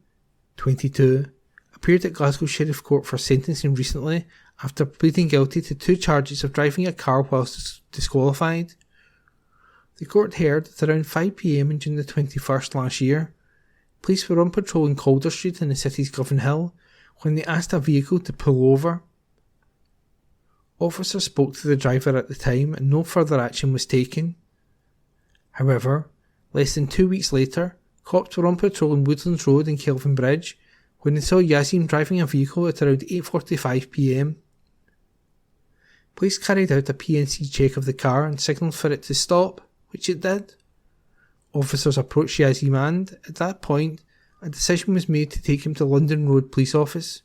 22, appeared at Glasgow Sheriff Court for sentencing recently after pleading guilty to 2 charges of driving a car whilst disqualified. The court heard that around 5 p.m. on June the 21st last year, police were on patrol in Calder Street in the city's Govan Hill when they asked a vehicle to pull over. Officers spoke to the driver at the time and no further action was taken. However, less than 2 weeks later, cops were on patrol on Woodlands Road in Kelvin Bridge when they saw Yazim driving a vehicle at around 8:45 p.m. Police carried out a PNC check of the car and signalled for it to stop, which it did. Officers approached Yazim and, at that point, a decision was made to take him to London Road Police Office.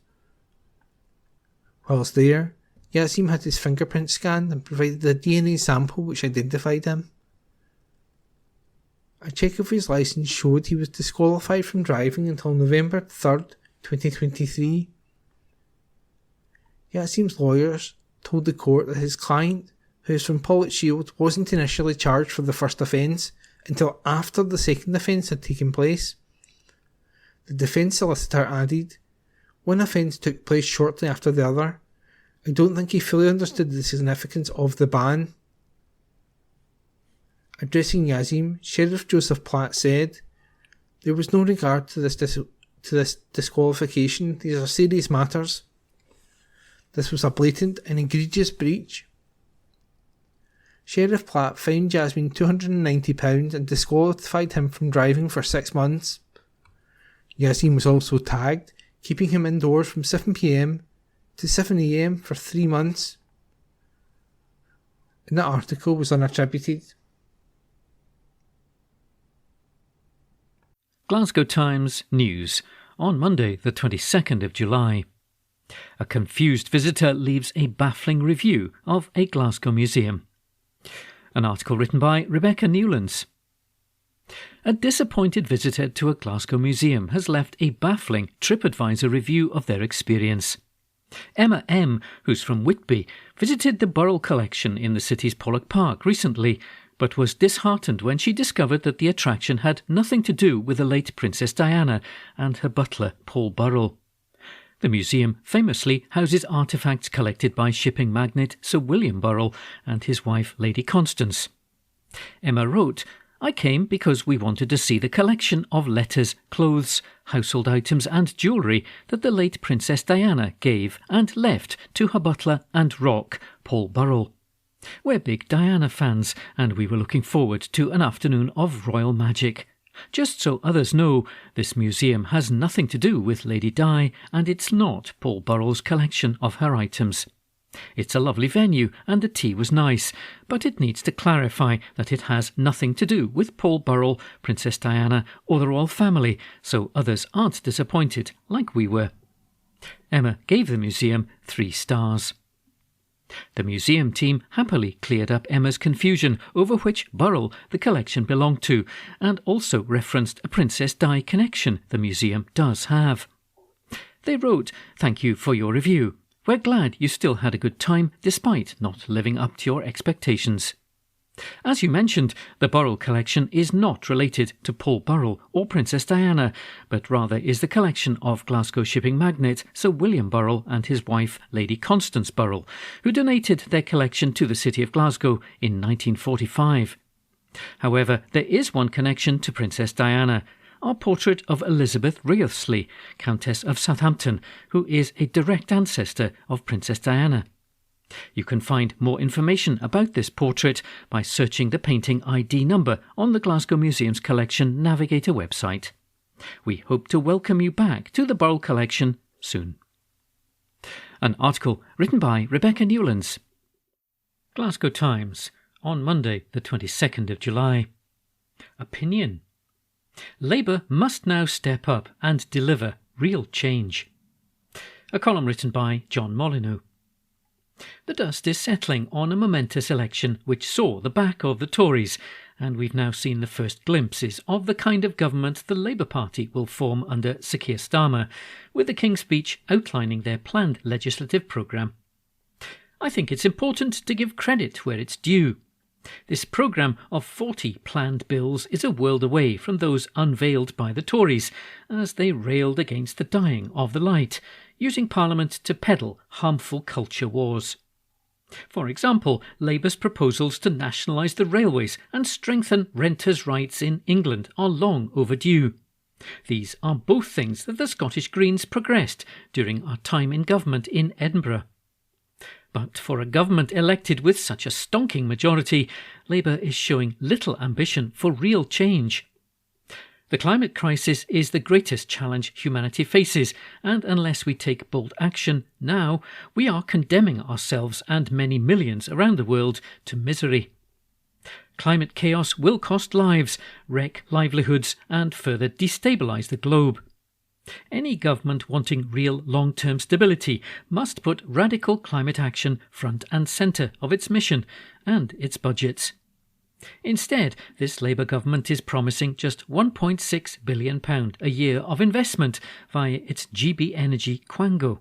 Whilst there, Yazim had his fingerprints scanned and provided a DNA sample which identified him. A check of his licence showed he was disqualified from driving until November 3rd, 2023. Yazim's lawyers told the court that his client, who is from Pollokshield, wasn't initially charged for the first offence until after the second offence had taken place. The defence solicitor added, "One offence took place shortly after the other. I don't think he fully understood the significance of the ban." Addressing Yazim, Sheriff Joseph Platt said, "There was no regard to this disqualification. These are serious matters. This was a blatant and egregious breach." Sheriff Platt fined Jasmine £290 and disqualified him from driving for 6 months. Yazim was also tagged, keeping him indoors from 7 p.m. to 7 a.m. for 3 months. And that article was unattributed. Glasgow Times News on Monday the 22nd of July. A confused visitor leaves a baffling review of a Glasgow museum. An article written by Rebecca Newlands. A disappointed visitor to a Glasgow museum has left a baffling TripAdvisor review of their experience. Emma M., who's from Whitby, visited the Burrell collection in the city's Pollock Park recently, but was disheartened when she discovered that the attraction had nothing to do with the late Princess Diana and her butler Paul Burrell. The museum famously houses artefacts collected by shipping magnate Sir William Burrell and his wife Lady Constance. Emma wrote, "I came because we wanted to see the collection of letters, clothes, household items and jewellery that the late Princess Diana gave and left to her butler and rock, Paul Burrell. We're big Diana fans and we were looking forward to an afternoon of royal magic. Just so others know, this museum has nothing to do with Lady Di and it's not Paul Burrell's collection of her items. It's a lovely venue and the tea was nice, but it needs to clarify that it has nothing to do with Paul Burrell, Princess Diana or the royal family, so others aren't disappointed like we were." Emma gave the museum 3 stars. The museum team happily cleared up Emma's confusion over which Burrell the collection belonged to, and also referenced a Princess Di connection the museum does have. They wrote, "Thank you for your review. We're glad you still had a good time despite not living up to your expectations. As you mentioned, the Burrell collection is not related to Paul Burrell or Princess Diana, but rather is the collection of Glasgow shipping magnate Sir William Burrell and his wife Lady Constance Burrell, who donated their collection to the city of Glasgow in 1945. However, there is one connection to Princess Diana, our portrait of Elizabeth Wriothesley, Countess of Southampton, who is a direct ancestor of Princess Diana. You can find more information about this portrait by searching the painting ID number on the Glasgow Museum's Collection Navigator website. We hope to welcome you back to the Burrell collection soon." An article written by Rebecca Newlands. Glasgow Times on Monday the 22nd of July. Opinion. Labour must now step up and deliver real change. A column written by John Molyneux. The dust is settling on a momentous election which saw the back of the Tories, and we've now seen the first glimpses of the kind of government the Labour Party will form under Sir Keir Starmer, with the King's Speech outlining their planned legislative programme. I think it's important to give credit where it's due. This programme of 40 planned bills is a world away from those unveiled by the Tories, as they railed against the dying of the light, using Parliament to peddle harmful culture wars. For example, Labour's proposals to nationalise the railways and strengthen renters' rights in England are long overdue. These are both things that the Scottish Greens progressed during our time in government in Edinburgh. But for a government elected with such a stonking majority, Labour is showing little ambition for real change. The climate crisis is the greatest challenge humanity faces, and unless we take bold action now, we are condemning ourselves and many millions around the world to misery. Climate chaos will cost lives, wreck livelihoods, and further destabilise the globe. Any government wanting real long-term stability must put radical climate action front and centre of its mission and its budgets. Instead, this Labour government is promising just £1.6 billion a year of investment via its GB Energy Quango.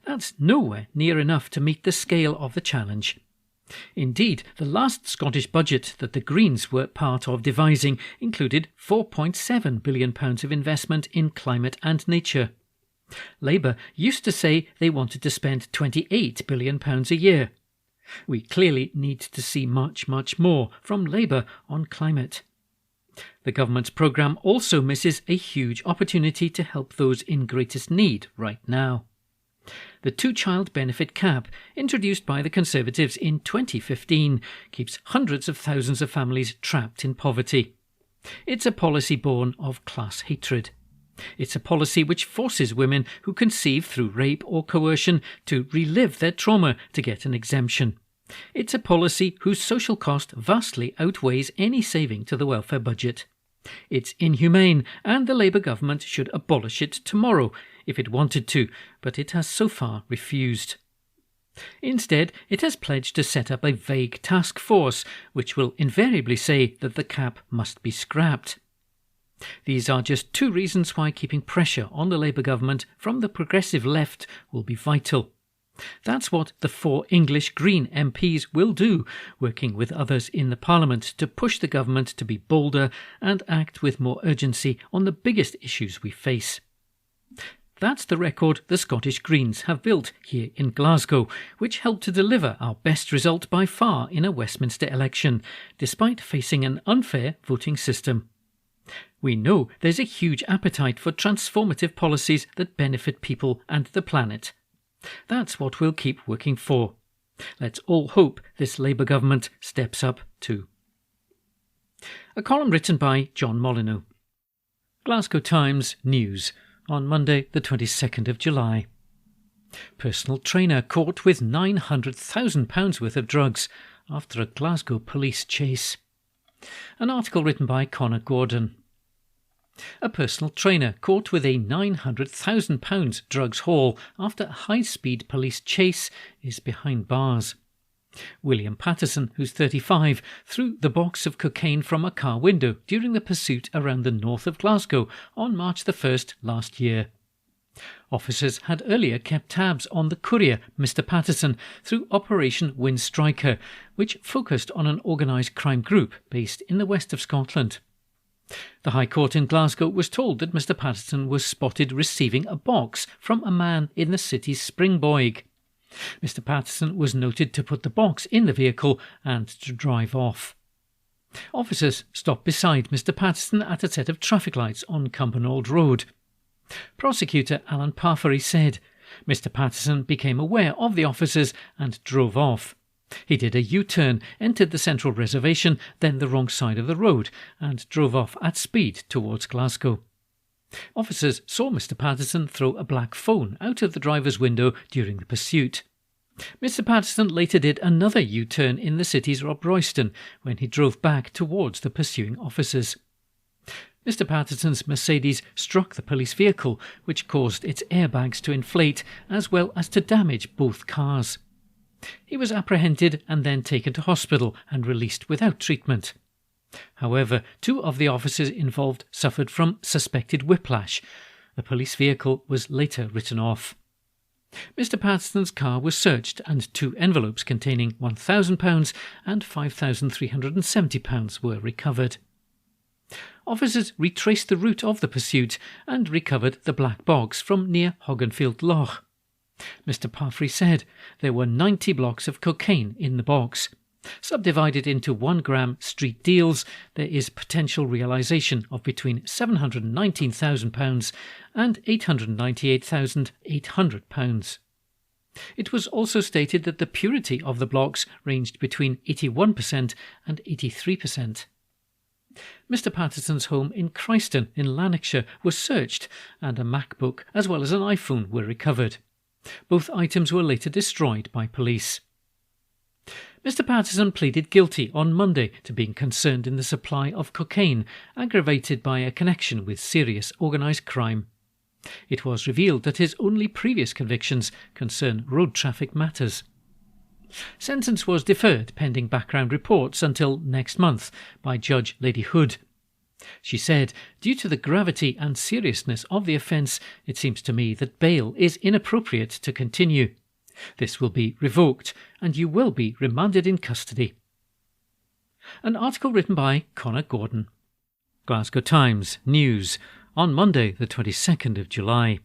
That's nowhere near enough to meet the scale of the challenge. Indeed, the last Scottish budget that the Greens were part of devising included £4.7 billion of investment in climate and nature. Labour used to say they wanted to spend £28 billion a year. We clearly need to see much more from Labour on climate. The government's programme also misses a huge opportunity to help those in greatest need right now. The two-child benefit cap, introduced by the Conservatives in 2015, keeps hundreds of thousands of families trapped in poverty. It's a policy born of class hatred. It's a policy which forces women who conceive through rape or coercion to relive their trauma to get an exemption. It's a policy whose social cost vastly outweighs any saving to the welfare budget. It's inhumane, and the Labour government should abolish it tomorrow if it wanted to, but it has so far refused. Instead, it has pledged to set up a vague task force, which will invariably say that the cap must be scrapped. These are just two reasons why keeping pressure on the Labour government from the progressive left will be vital. That's what the 4 English Green MPs will do, working with others in the Parliament to push the government to be bolder and act with more urgency on the biggest issues we face. That's the record the Scottish Greens have built here in Glasgow, which helped to deliver our best result by far in a Westminster election, despite facing an unfair voting system. We know there's a huge appetite for transformative policies that benefit people and the planet. That's what we'll keep working for. Let's all hope this Labour government steps up too. A column written by John Molyneux. Glasgow Times News on Monday the 22nd of July. Personal trainer caught with £900,000 worth of drugs after a Glasgow police chase. An article written by Connor Gordon. A personal trainer caught with a £900,000 drugs haul after a high-speed police chase is behind bars. William Patterson, who's 35, threw the box of cocaine from a car window during the pursuit around the north of Glasgow on March the 1st last year. Officers had earlier kept tabs on the courier, Mr Patterson, through Operation Windstriker, which focused on an organised crime group based in the west of Scotland. The High Court in Glasgow was told that Mr Patterson was spotted receiving a box from a man in the city's Springboig. Mr Patterson was noted to put the box in the vehicle and to drive off. Officers stopped beside Mr Patterson at a set of traffic lights on Cumbernauld Road. Prosecutor Alan Parfrey said, Mr Patterson became aware of the officers and drove off. He did a U-turn, entered the central reservation, then the wrong side of the road, and drove off at speed towards Glasgow. Officers saw Mr Patterson throw a black phone out of the driver's window during the pursuit. Mr Patterson later did another U-turn in the city's Rob Royston when he drove back towards the pursuing officers. Mr Patterson's Mercedes struck the police vehicle, which caused its airbags to inflate as well as to damage both cars. He was apprehended and then taken to hospital and released without treatment. However, 2 of the officers involved suffered from suspected whiplash. The police vehicle was later written off. Mr Patterson's car was searched and 2 envelopes containing £1,000 and £5,370 were recovered. Officers retraced the route of the pursuit and recovered the black box from near Hogganfield Loch. Mr Parfrey said there were 90 blocks of cocaine in the box. Subdivided into 1 gram street deals, there is potential realisation of between £719,000 and £898,800. It was also stated that the purity of the blocks ranged between 81% and 83%. Mr Patterson's home in Christon in Lanarkshire was searched and a MacBook as well as an iPhone were recovered. Both items were later destroyed by police. Mr Patterson pleaded guilty on Monday to being concerned in the supply of cocaine, aggravated by a connection with serious organised crime. It was revealed that his only previous convictions concern road traffic matters. Sentence was deferred pending background reports until next month by Judge Lady Hood. She said, "Due to the gravity and seriousness of the offence, it seems to me that bail is inappropriate to continue. This will be revoked and you will be remanded in custody." An article written by Connor Gordon. Glasgow Times News on Monday the 22nd of July.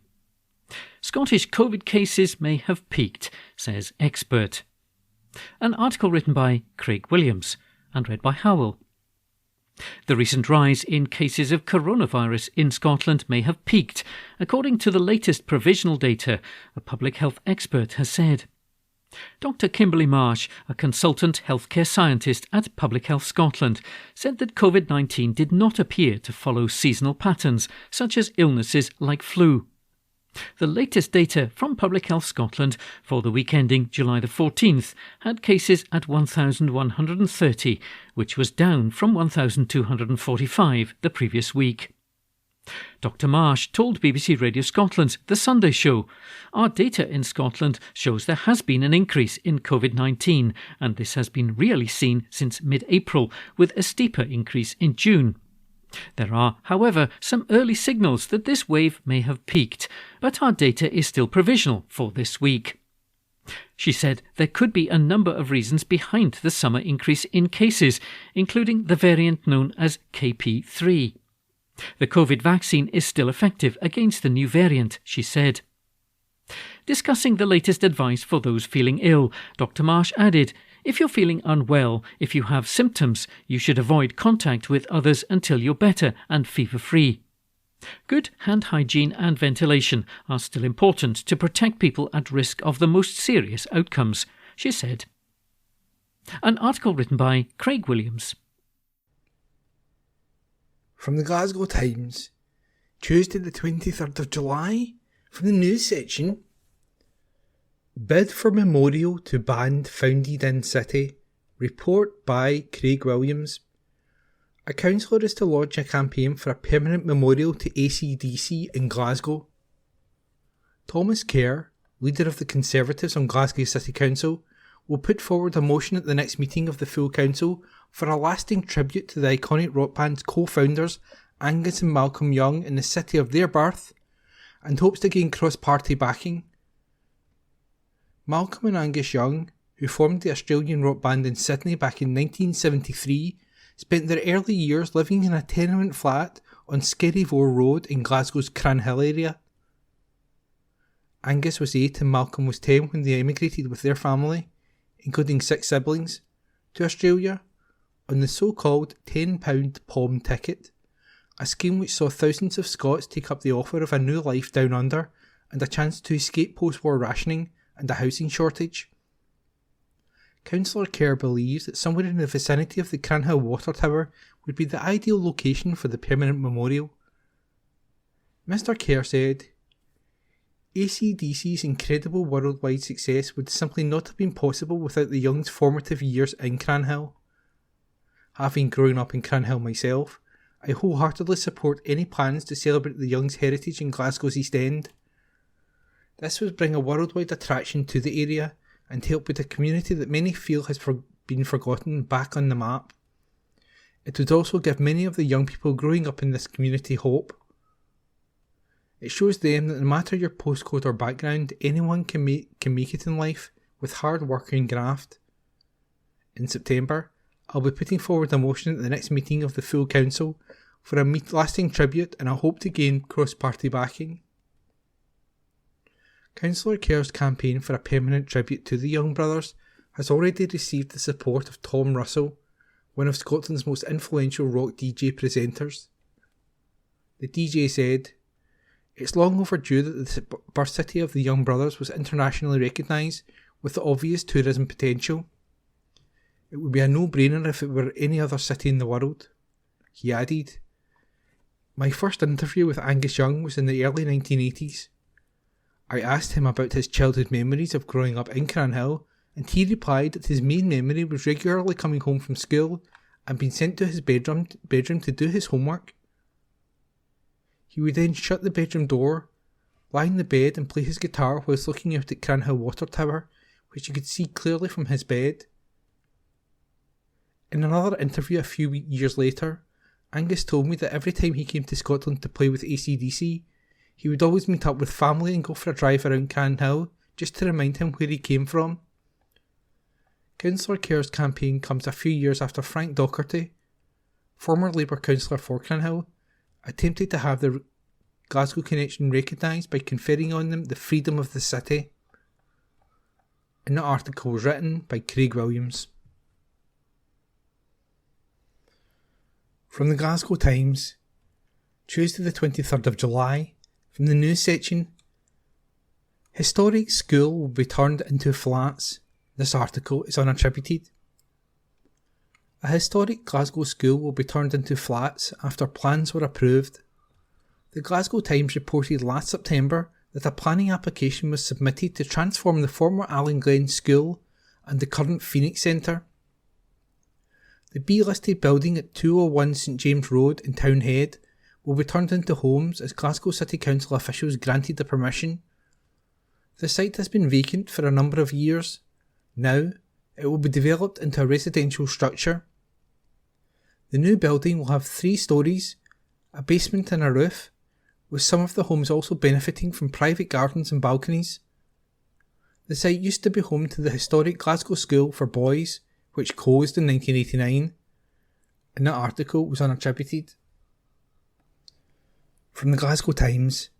Scottish COVID cases may have peaked, says expert. An article written by Craig Williams and read by Howell. The recent rise in cases of coronavirus in Scotland may have peaked, according to the latest provisional data, a public health expert has said. Dr Kimberly Marsh, a consultant healthcare scientist at Public Health Scotland, said that COVID-19 did not appear to follow seasonal patterns, such as illnesses like flu. The latest data from Public Health Scotland for the week ending July the 14th had cases at 1,130, which was down from 1,245 the previous week. Dr Marsh told BBC Radio Scotland's The Sunday Show, "Our data in Scotland shows there has been an increase in COVID-19, and this has been really seen since mid-April, with a steeper increase in June. There are, however, some early signals that this wave may have peaked, but our data is still provisional for this week." She said there could be a number of reasons behind the summer increase in cases, including the variant known as KP3. The COVID vaccine is still effective against the new variant, she said. Discussing the latest advice for those feeling ill, Dr Marsh added, "If you're feeling unwell, if you have symptoms, you should avoid contact with others until you're better and fever-free. Good hand hygiene and ventilation are still important to protect people at risk of the most serious outcomes," she said. An article written by Craig Williams. From the Glasgow Times, Tuesday the 23rd of July, from the news section. Bid for memorial to band founded in city. Report by Craig Williams. A councillor is to launch a campaign for a permanent memorial to AC/DC in Glasgow. Thomas Kerr, leader of the Conservatives on Glasgow City Council, will put forward a motion at the next meeting of the full council for a lasting tribute to the iconic rock band's co-founders Angus and Malcolm Young in the city of their birth, and hopes to gain cross-party backing. Malcolm and Angus Young, who formed the Australian rock band in Sydney back in 1973, spent their early years living in a tenement flat on Skerryvore Road in Glasgow's Cranhill area. Angus was 8 and Malcolm was 10 when they emigrated with their family, including 6 siblings, to Australia on the so-called £10 Palm ticket, a scheme which saw thousands of Scots take up the offer of a new life down under and a chance to escape post-war rationing and a housing shortage. Councillor Kerr believes that somewhere in the vicinity of the Cranhill Water Tower would be the ideal location for the permanent memorial. Mr Kerr said, AC/DC's incredible worldwide success would simply not have been possible without the Young's formative years in Cranhill. Having grown up in Cranhill myself, I wholeheartedly support any plans to celebrate the Young's heritage in Glasgow's East End. This would bring a worldwide attraction to the area and help put a community that many feel has been forgotten back on the map. It would also give many of the young people growing up in this community hope. It shows them that no matter your postcode or background, anyone can make it in life with hard work and graft. In September, I'll be putting forward a motion at the next meeting of the full council for a lasting tribute, and I hope to gain cross-party backing. Councillor Kerr's campaign for a permanent tribute to the Young Brothers has already received the support of Tom Russell, one of Scotland's most influential rock DJ presenters. The DJ said, "It's long overdue that the birth city of the Young Brothers was internationally recognised with the obvious tourism potential. It would be a no-brainer if it were any other city in the world." He added, "My first interview with Angus Young was in the early 1980s. I asked him about his childhood memories of growing up in Cranhill, and he replied that his main memory was regularly coming home from school and being sent to his bedroom to do his homework. He would then shut the bedroom door, lie in the bed and play his guitar whilst looking out at Cranhill Water Tower, which he could see clearly from his bed." In another interview a few years later, Angus told me that every time he came to Scotland to play with AC/DC, he would always meet up with family and go for a drive around Cranhill just to remind him where he came from. Councillor Kerr's campaign comes a few years after Frank Docherty, former Labour councillor for Cranhill, attempted to have the Glasgow connection recognised by conferring on them the freedom of the city. And that article was written by Craig Williams. From the Glasgow Times, Tuesday the 23rd of July, from the news section, "Historic school will be turned into flats." This article is unattributed. A historic Glasgow school will be turned into flats after plans were approved. The Glasgow Times reported last September that a planning application was submitted to transform the former Allen Glen School and the current Phoenix Centre. The B-listed building at 201 St James Road in Townhead will be turned into homes as Glasgow City Council officials granted the permission. The site has been vacant for a number of years. Now, it will be developed into a residential structure. The new building will have 3 storeys, a basement and a roof, with some of the homes also benefiting from private gardens and balconies. The site used to be home to the historic Glasgow School for Boys, which closed in 1989, and that article was unattributed. From the Glasgow Times,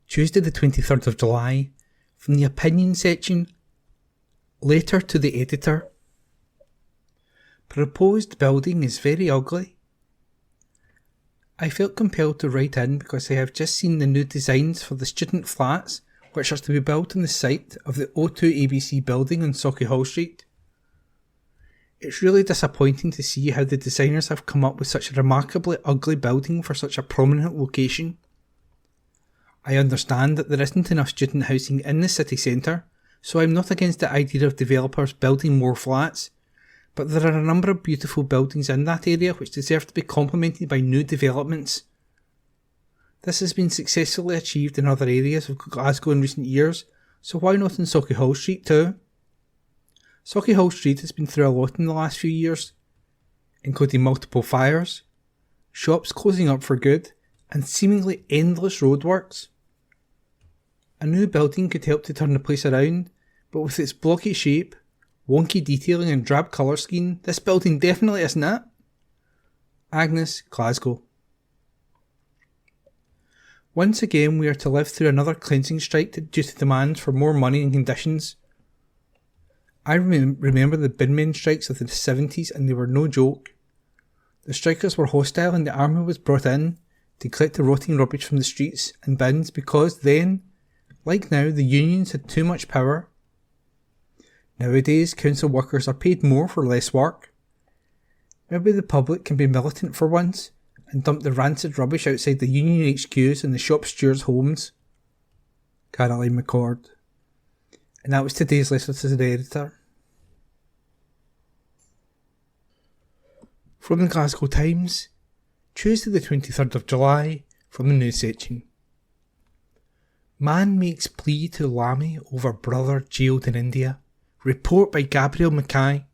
Tuesday the 23rd of July, from the opinion section, letter to the editor. "Proposed building is very ugly. I felt compelled to write in because I have just seen the new designs for the student flats which are to be built on the site of the O2 ABC building on Sauchiehall Street. It's really disappointing to see how the designers have come up with such a remarkably ugly building for such a prominent location. I understand that there isn't enough student housing in the city centre, so I'm not against the idea of developers building more flats, but there are a number of beautiful buildings in that area which deserve to be complemented by new developments. This has been successfully achieved in other areas of Glasgow in recent years, so why not in Sauchiehall Street too? Sauchiehall Street has been through a lot in the last few years, including multiple fires, shops closing up for good, and seemingly endless roadworks. A new building could help to turn the place around, but with its blocky shape, wonky detailing and drab colour scheme, this building definitely isn't it. Agnes, Glasgow. Once again we are to live through another cleansing strike due to demands for more money and conditions. I remember the binmen strikes of the 70s and they were no joke. The strikers were hostile and the army was brought in to collect the rotting rubbish from the streets and bins because then, like now, the unions had too much power. Nowadays, council workers are paid more for less work. Maybe the public can be militant for once and dump the rancid rubbish outside the union HQs and the shop stewards' homes. Caroline McCord. And that was today's letter to the editor. From the Glasgow Times, Tuesday the 23rd of July, from the news section. Man makes plea to Lamy over brother jailed in India. Report by Gabriel Mackay.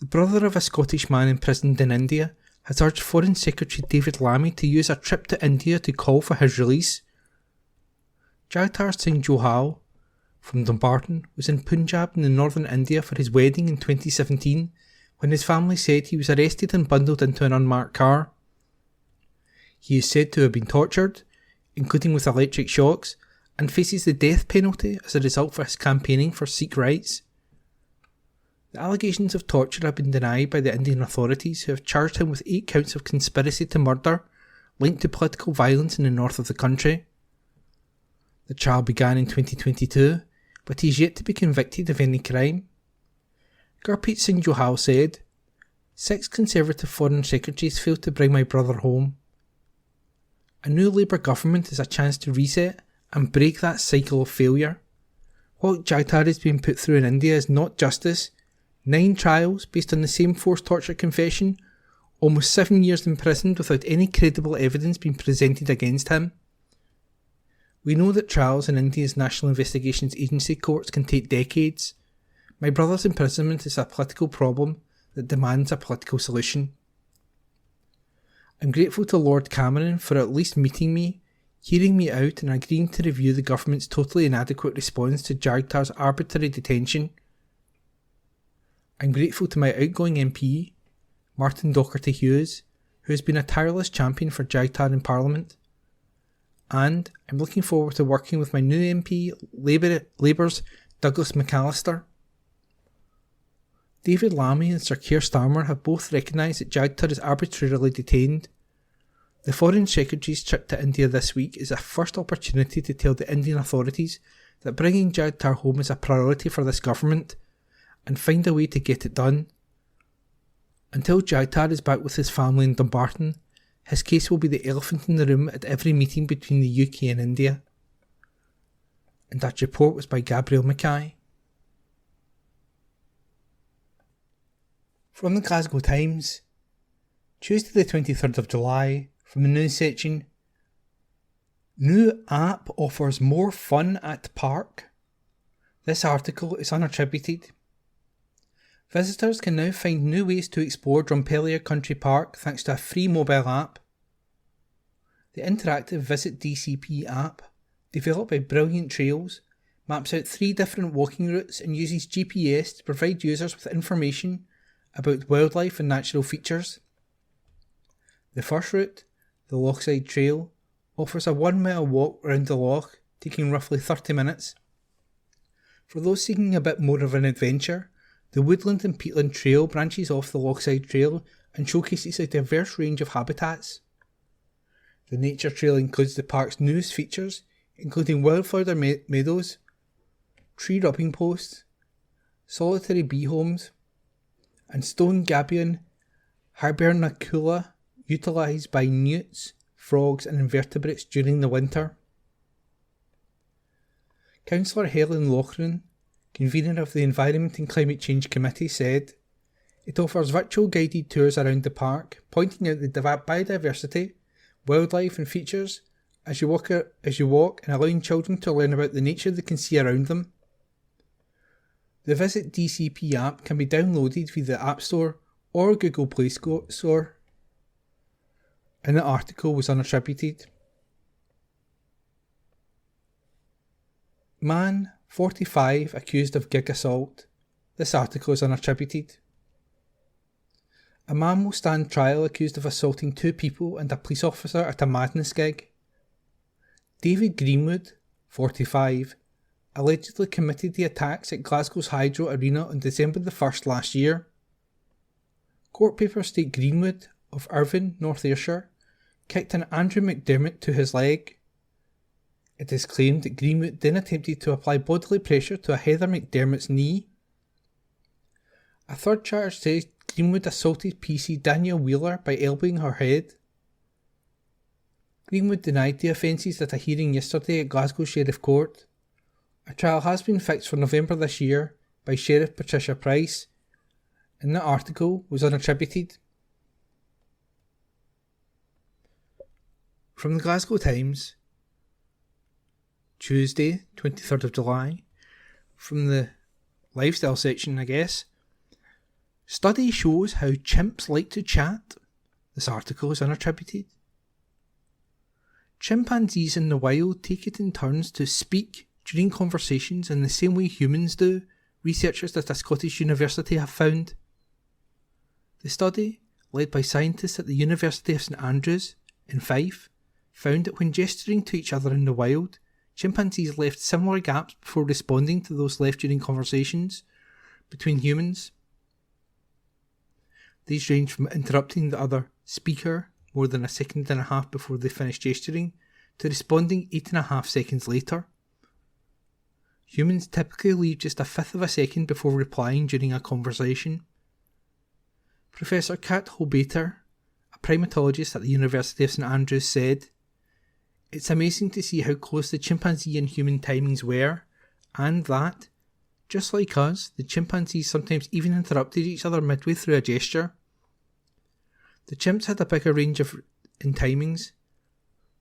The brother of a Scottish man imprisoned in India has urged Foreign Secretary David Lammy to use a trip to India to call for his release. Jagtar Singh Johal from Dumbarton was in Punjab in the northern India for his wedding in 2017 when his family said he was arrested and bundled into an unmarked car. He is said to have been tortured, including with electric shocks, and faces the death penalty as a result for his campaigning for Sikh rights. The allegations of torture have been denied by the Indian authorities, who have charged him with 8 counts of conspiracy to murder linked to political violence in the north of the country. The trial began in 2022, but he is yet to be convicted of any crime. Gurpreet Singh Johal said, 6 Conservative Foreign Secretaries failed to bring my brother home. A new Labour government is a chance to reset and break that cycle of failure. What Jagtar is being put through in India is not justice. 9 trials based on the same forced torture confession, almost 7 years imprisoned without any credible evidence being presented against him. We know that trials in India's National Investigations Agency courts can take decades. My brother's imprisonment is a political problem that demands a political solution. I'm grateful to Lord Cameron for at least meeting me, hearing me out and agreeing to review the government's totally inadequate response to Jagtar's arbitrary detention. I'm grateful to my outgoing MP, Martin Docherty Hughes, who has been a tireless champion for Jagtar in Parliament. And I'm looking forward to working with my new MP, Labour's Douglas McAllister. David Lammy and Sir Keir Starmer have both recognised that Jagtar is arbitrarily detained. The Foreign Secretary's trip to India this week is a first opportunity to tell the Indian authorities that bringing Jagtar home is a priority for this government and find a way to get it done. Until Jagtar is back with his family in Dumbarton, his case will be the elephant in the room at every meeting between the UK and India. And that report was by Gabriel Mackay. From the Glasgow Times, Tuesday the 23rd of July, from the news section. New app offers more fun at park. This article is unattributed. Visitors can now find new ways to explore Drumpellier Country Park thanks to a free mobile app. The interactive Visit DCP app, developed by Brilliant Trails, maps out 3 different walking routes and uses GPS to provide users with information about wildlife and natural features. The first route, the Lochside Trail, offers a 1-mile walk around the loch, taking roughly 30 minutes. For those seeking a bit more of an adventure, the Woodland and Peatland Trail branches off the Lochside Trail and showcases a diverse range of habitats. The Nature Trail includes the park's newest features, including wildflower meadows, tree rubbing posts, solitary bee homes, and stone gabion hibernacula utilised by newts, frogs and invertebrates during the winter. Councillor Helen Loughran, convener of the Environment and Climate Change Committee, said, "It offers virtual guided tours around the park, pointing out the biodiversity, wildlife and features as you walk and allowing children to learn about the nature they can see around them." The Visit DCP app can be downloaded via the App Store or Google Play Store. And the article was unattributed. Man, 45, accused of gig assault. This article is unattributed. A man will stand trial accused of assaulting 2 people and a police officer at a Madness gig. David Greenwood, 45, allegedly committed the attacks at Glasgow's Hydro Arena on December the 1st last year. Court papers state Greenwood, of Irvine, North Ayrshire, kicked an Andrew McDermott to his leg. It is claimed that Greenwood then attempted to apply bodily pressure to a Heather McDermott's knee. A third charge says Greenwood assaulted PC Danielle Wheeler by elbowing her head. Greenwood denied the offences at a hearing yesterday at Glasgow Sheriff Court. A trial has been fixed for November this year by Sheriff Patricia Price, and that article was unattributed. From the Glasgow Times, Tuesday, 23rd of July, from the lifestyle section, I guess. Study shows how chimps like to chat. This article is unattributed. Chimpanzees in the wild take it in turns to speak during conversations in the same way humans do, researchers at a Scottish university have found. The study, led by scientists at the University of St Andrews in Fife, found that when gesturing to each other in the wild, chimpanzees left similar gaps before responding to those left during conversations between humans. These range from interrupting the other speaker more than a second and a half before they finish gesturing to responding 8.5 seconds later. Humans typically leave just a fifth of a second before replying during a conversation. Professor Kat Holbater, a primatologist at the University of St Andrews, said, "It's amazing to see how close the chimpanzee and human timings were, and that, just like us, the chimpanzees sometimes even interrupted each other midway through a gesture. The chimps had a bigger range in timings.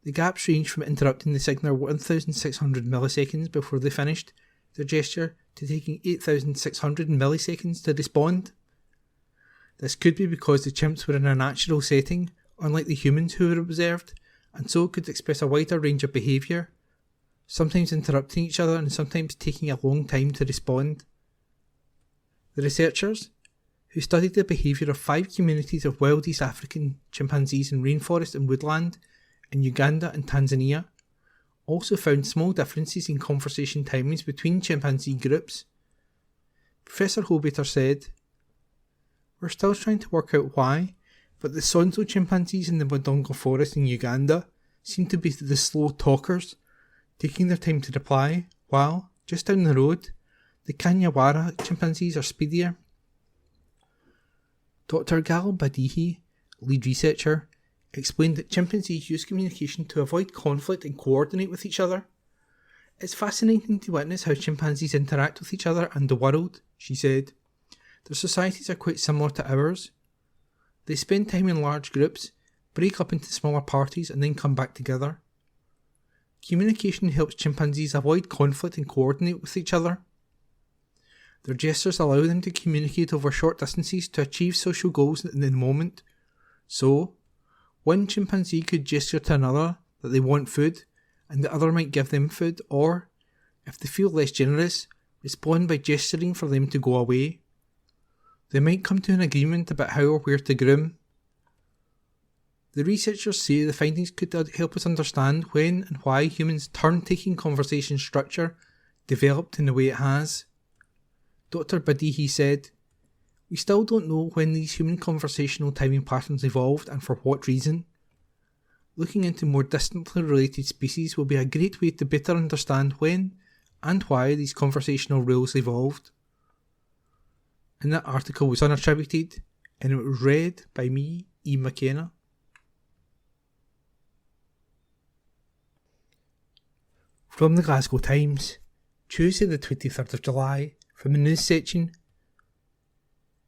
The gaps ranged from interrupting the signal 1,600 milliseconds before they finished their gesture to taking 8,600 milliseconds to respond. This could be because the chimps were in a natural setting, unlike the humans who were observed, and so could express a wider range of behaviour, sometimes interrupting each other and sometimes taking a long time to respond." The researchers, who studied the behaviour of 5 communities of wild East African chimpanzees in rainforest and woodland in Uganda and Tanzania, also found small differences in conversation timings between chimpanzee groups. Professor Holbater said, "We're still trying to work out why, but the Sonso chimpanzees in the Mondongo forest in Uganda seem to be the slow talkers, taking their time to reply, while, just down the road, the Kanyawara chimpanzees are speedier." Dr. Gal Badihi, lead researcher, explained that chimpanzees use communication to avoid conflict and coordinate with each other. "It's fascinating to witness how chimpanzees interact with each other and the world," she said. "Their societies are quite similar to ours. They spend time in large groups, break up into smaller parties and then come back together. Communication helps chimpanzees avoid conflict and coordinate with each other. Their gestures allow them to communicate over short distances to achieve social goals in the moment. So, one chimpanzee could gesture to another that they want food, and the other might give them food, or, if they feel less generous, respond by gesturing for them to go away. They might come to an agreement about how or where to groom." The researchers say the findings could help us understand when and why humans' turn-taking conversation structure developed in the way it has. Dr. Badihi said, "We still don't know when these human conversational timing patterns evolved and for what reason. Looking into more distantly related species will be a great way to better understand when and why these conversational rules evolved." And that article was unattributed, and it was read by me, E. McKenna. From the Glasgow Times, Tuesday the 23rd of July, from the news section,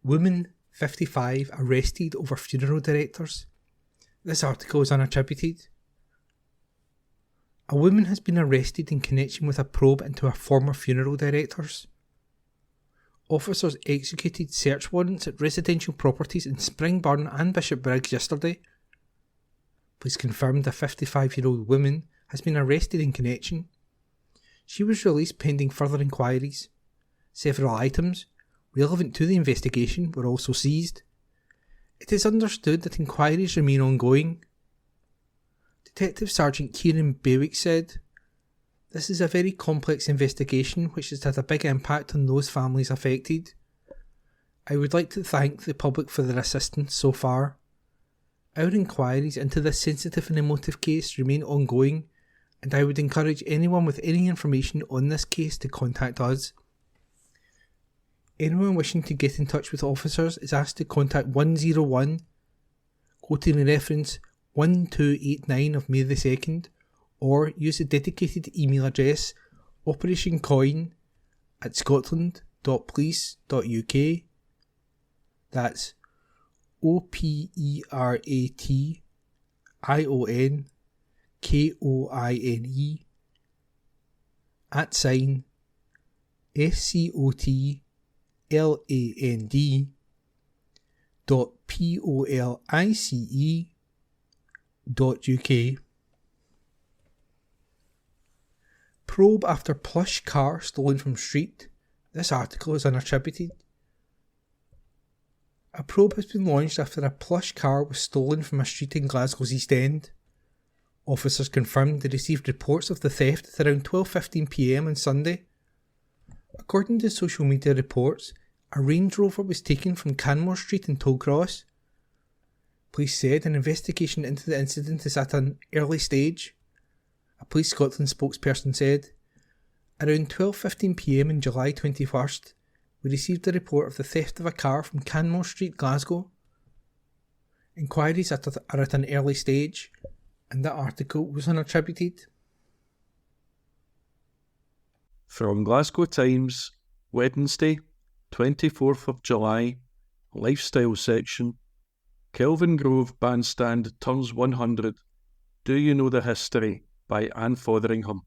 "Woman 55 arrested over funeral directors." This article is unattributed. A woman has been arrested in connection with a probe into her former funeral directors. Officers executed search warrants at residential properties in Springburn and Bishopbriggs yesterday. Police confirmed a 55-year-old woman has been arrested in connection. She was released pending further inquiries. Several items, relevant to the investigation, were also seized. It is understood that inquiries remain ongoing. Detective Sergeant Kieran Bewick said, "This is a very complex investigation which has had a big impact on those families affected. I would like to thank the public for their assistance so far. Our inquiries into this sensitive and emotive case remain ongoing, and I would encourage anyone with any information on this case to contact us. Anyone wishing to get in touch with officers is asked to contact 101, quoting the reference 1289 of May the 2nd, or use the dedicated email address operationcoin@scotland.police.uk. That's OPERATIONKOINE @Scotland.police.uk. Probe after plush car stolen from street. This article is unattributed. A probe has been launched after a plush car was stolen from a street in Glasgow's East End. Officers confirmed they received reports of the theft at around 12:15 p.m. on Sunday. According to social media reports, a Range Rover was taken from Canmore Street in Tollcross. Police said an investigation into the incident is at an early stage. A Police Scotland spokesperson said, around 12:15 p.m. on July 21st, we received a report of the theft of a car from Canmore Street, Glasgow. Inquiries are at an early stage, and that article was unattributed. From Glasgow Times, Wednesday, 24th of July, Lifestyle section. Kelvin Grove Bandstand turns 100. Do You Know the History? By Anne Fotheringham.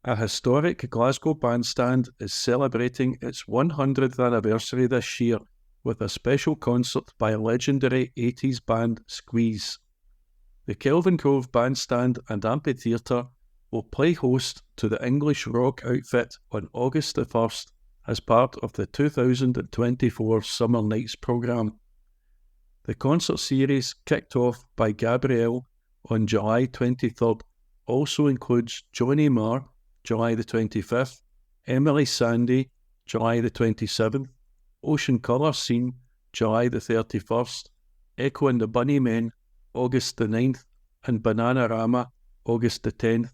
A historic Glasgow bandstand is celebrating its 100th anniversary this year with a special concert by legendary 80s band Squeeze. The Kelvin Grove Bandstand and Amphitheatre will play host to the English rock outfit on August the 1st as part of the 2024 Summer Nights programme. The concert series, kicked off by Gabrielle on July 23rd, also includes Johnny Marr, July the 25th, Emily Sandé, July the 27th, Ocean Colour Scene, July the 31st, Echo and the Bunnymen, August the 9th, and Bananarama, August the 10th.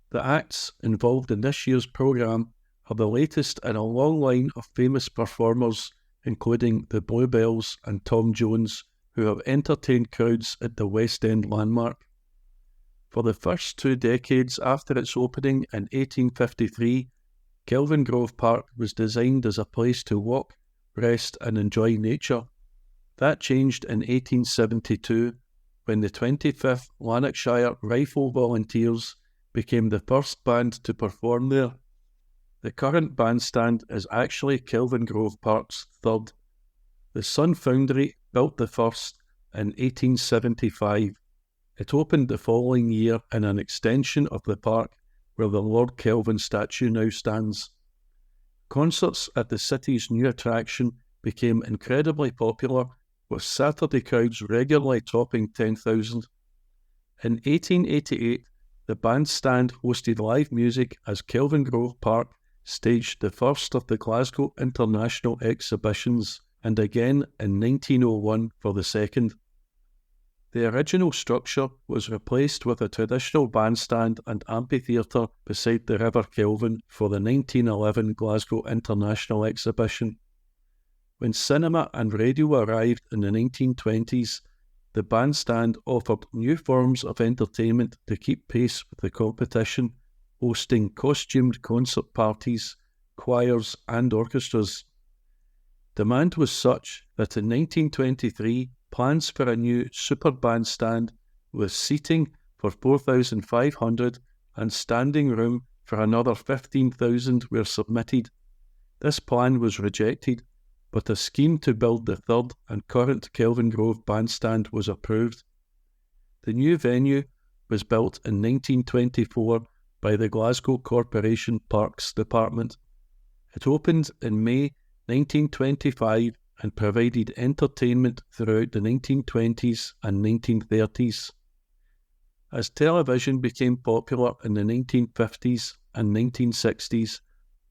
The acts involved in this year's programme are the latest in a long line of famous performers, including the Bluebells and Tom Jones, who have entertained crowds at the West End landmark. For the first 2 decades after its opening in 1853, Kelvin Grove Park was designed as a place to walk, rest and enjoy nature. That changed in 1872 when the 25th Lanarkshire Rifle Volunteers became the first band to perform there. The current bandstand is actually Kelvin Grove Park's third. The Sun Foundry built the first in 1875. It opened the following year in an extension of the park where the Lord Kelvin statue now stands. Concerts at the city's new attraction became incredibly popular, with Saturday crowds regularly topping 10,000. In 1888, the bandstand hosted live music as Kelvin Grove Park staged the first of the Glasgow International Exhibitions, and again in 1901 for the second. The original structure was replaced with a traditional bandstand and amphitheatre beside the River Kelvin for the 1911 Glasgow International Exhibition. When cinema and radio arrived in the 1920s, the bandstand offered new forms of entertainment to keep pace with the competition, hosting costumed concert parties, choirs and orchestras. Demand was such that in 1923, plans for a new super bandstand with seating for 4,500 and standing room for another 15,000 were submitted. This plan was rejected, but a scheme to build the third and current Kelvin Grove bandstand was approved. The new venue was built in 1924 by the Glasgow Corporation Parks Department. It opened in May 1925 and provided entertainment throughout the 1920s and 1930s. As television became popular in the 1950s and 1960s,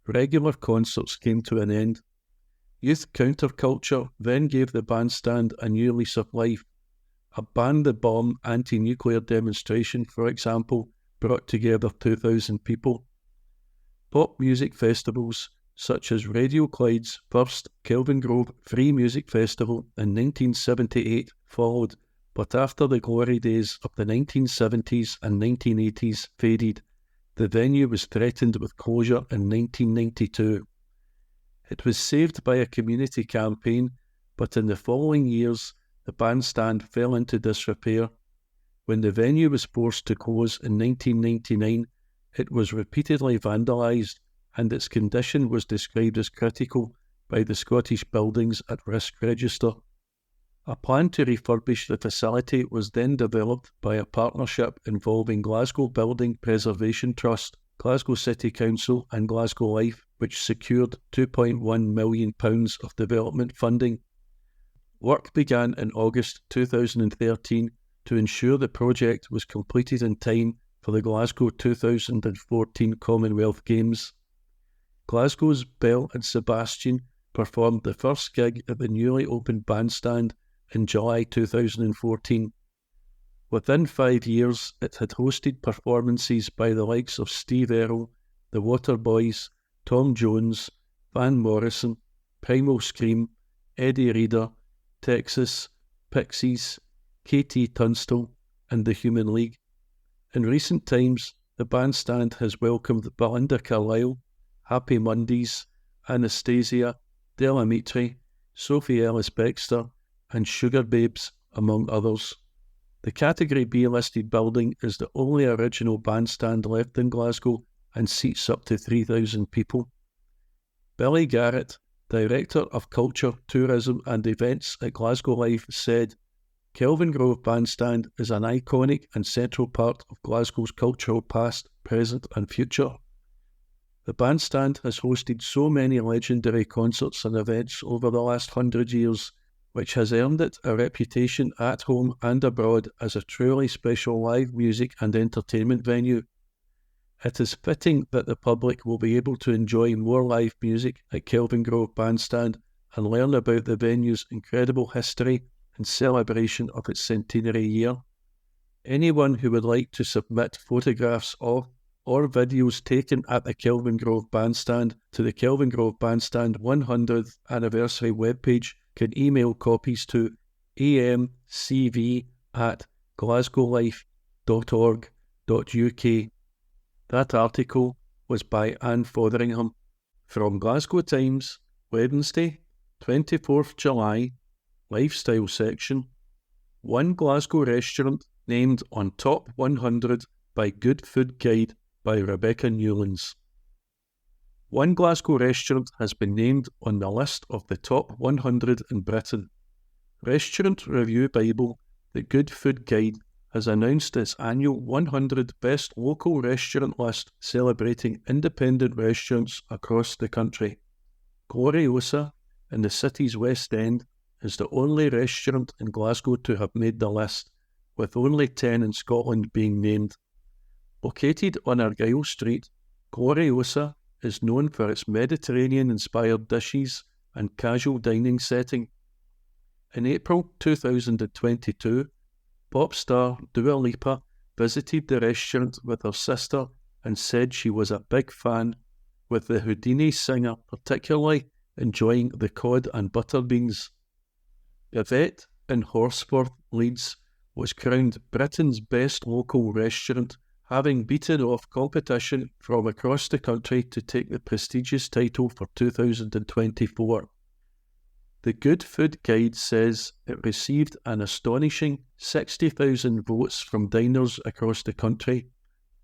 regular concerts came to an end. Youth counterculture then gave the bandstand a new lease of life. A Ban the Bomb anti-nuclear demonstration, for example, brought together 2,000 people. Pop music festivals, such as Radio Clyde's first Kelvin Grove Free Music Festival in 1978, followed, but after the glory days of the 1970s and 1980s faded, the venue was threatened with closure in 1992. It was saved by a community campaign, but in the following years, the bandstand fell into disrepair. When the venue was forced to close in 1999, it was repeatedly vandalised, and its condition was described as critical by the Scottish Buildings at Risk Register. A plan to refurbish the facility was then developed by a partnership involving Glasgow Building Preservation Trust, Glasgow City Council and Glasgow Life, which secured £2.1 million of development funding. Work began in August 2013 to ensure the project was completed in time for the Glasgow 2014 Commonwealth Games. Glasgow's Belle and Sebastian performed the first gig at the newly opened bandstand in July 2014. Within 5 years, it had hosted performances by the likes of Steve Earle, the Waterboys, Tom Jones, Van Morrison, Primal Scream, Eddie Reader, Texas, Pixies, KT Tunstall, and the Human League. In recent times, the bandstand has welcomed Belinda Carlisle, Happy Mondays, Anastasia, Della Mitre, Sophie Ellis-Bextor, and Sugar Babes, among others. The Category B listed building is the only original bandstand left in Glasgow and seats up to 3,000 people. Billy Garrett, Director of Culture, Tourism and Events at Glasgow Life, said, "Kelvingrove Bandstand is an iconic and central part of Glasgow's cultural past, present and future. The bandstand has hosted so many legendary concerts and events over the last 100 years, which has earned it a reputation at home and abroad as a truly special live music and entertainment venue. It is fitting that the public will be able to enjoy more live music at Kelvingrove Bandstand and learn about the venue's incredible history and celebration of its centenary year. Anyone who would like to submit photographs of or videos taken at the Kelvingrove Bandstand to the Kelvingrove Bandstand 100th Anniversary webpage can email copies to amcv@glasgowlife.org.uk. That article was by Anne Fotheringham. From Glasgow Times, Wednesday, 24th July, Lifestyle section. One Glasgow restaurant named on Top 100 by Good Food Guide by Rebecca Newlands. One Glasgow restaurant has been named on the list of the top 100 in Britain. Restaurant Review Bible, the Good Food Guide, has announced its annual 100 Best Local Restaurant list celebrating independent restaurants across the country. Gloriosa, in the city's West End, is the only restaurant in Glasgow to have made the list, with only 10 in Scotland being named. Located on Argyll Street, Gloriosa is known for its Mediterranean-inspired dishes and casual dining setting. In April 2022, pop star Dua Lipa visited the restaurant with her sister and said she was a big fan, with the Houdini singer particularly enjoying the cod and butter beans. Yvette in Horsforth, Leeds, was crowned Britain's best local restaurant, having beaten off competition from across the country to take the prestigious title for 2024. The Good Food Guide says it received an astonishing 60,000 votes from diners across the country,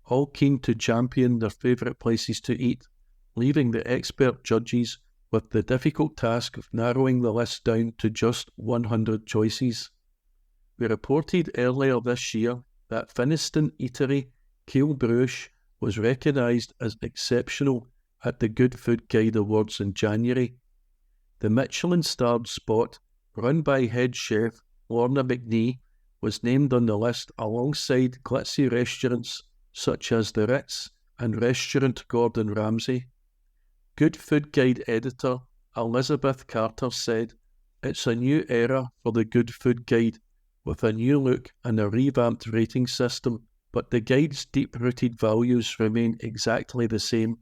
all keen to champion their favourite places to eat, leaving the expert judges with the difficult task of narrowing the list down to just 100 choices. We reported earlier this year that Finiston Eatery, Keelbrush, was recognised as exceptional at the Good Food Guide Awards in January. The Michelin-starred spot, run by head chef Lorna McNee, was named on the list alongside glitzy restaurants such as the Ritz and Restaurant Gordon Ramsay. Good Food Guide editor Elizabeth Carter said, "It's a new era for the Good Food Guide, with a new look and a revamped rating system, but the guide's deep-rooted values remain exactly the same.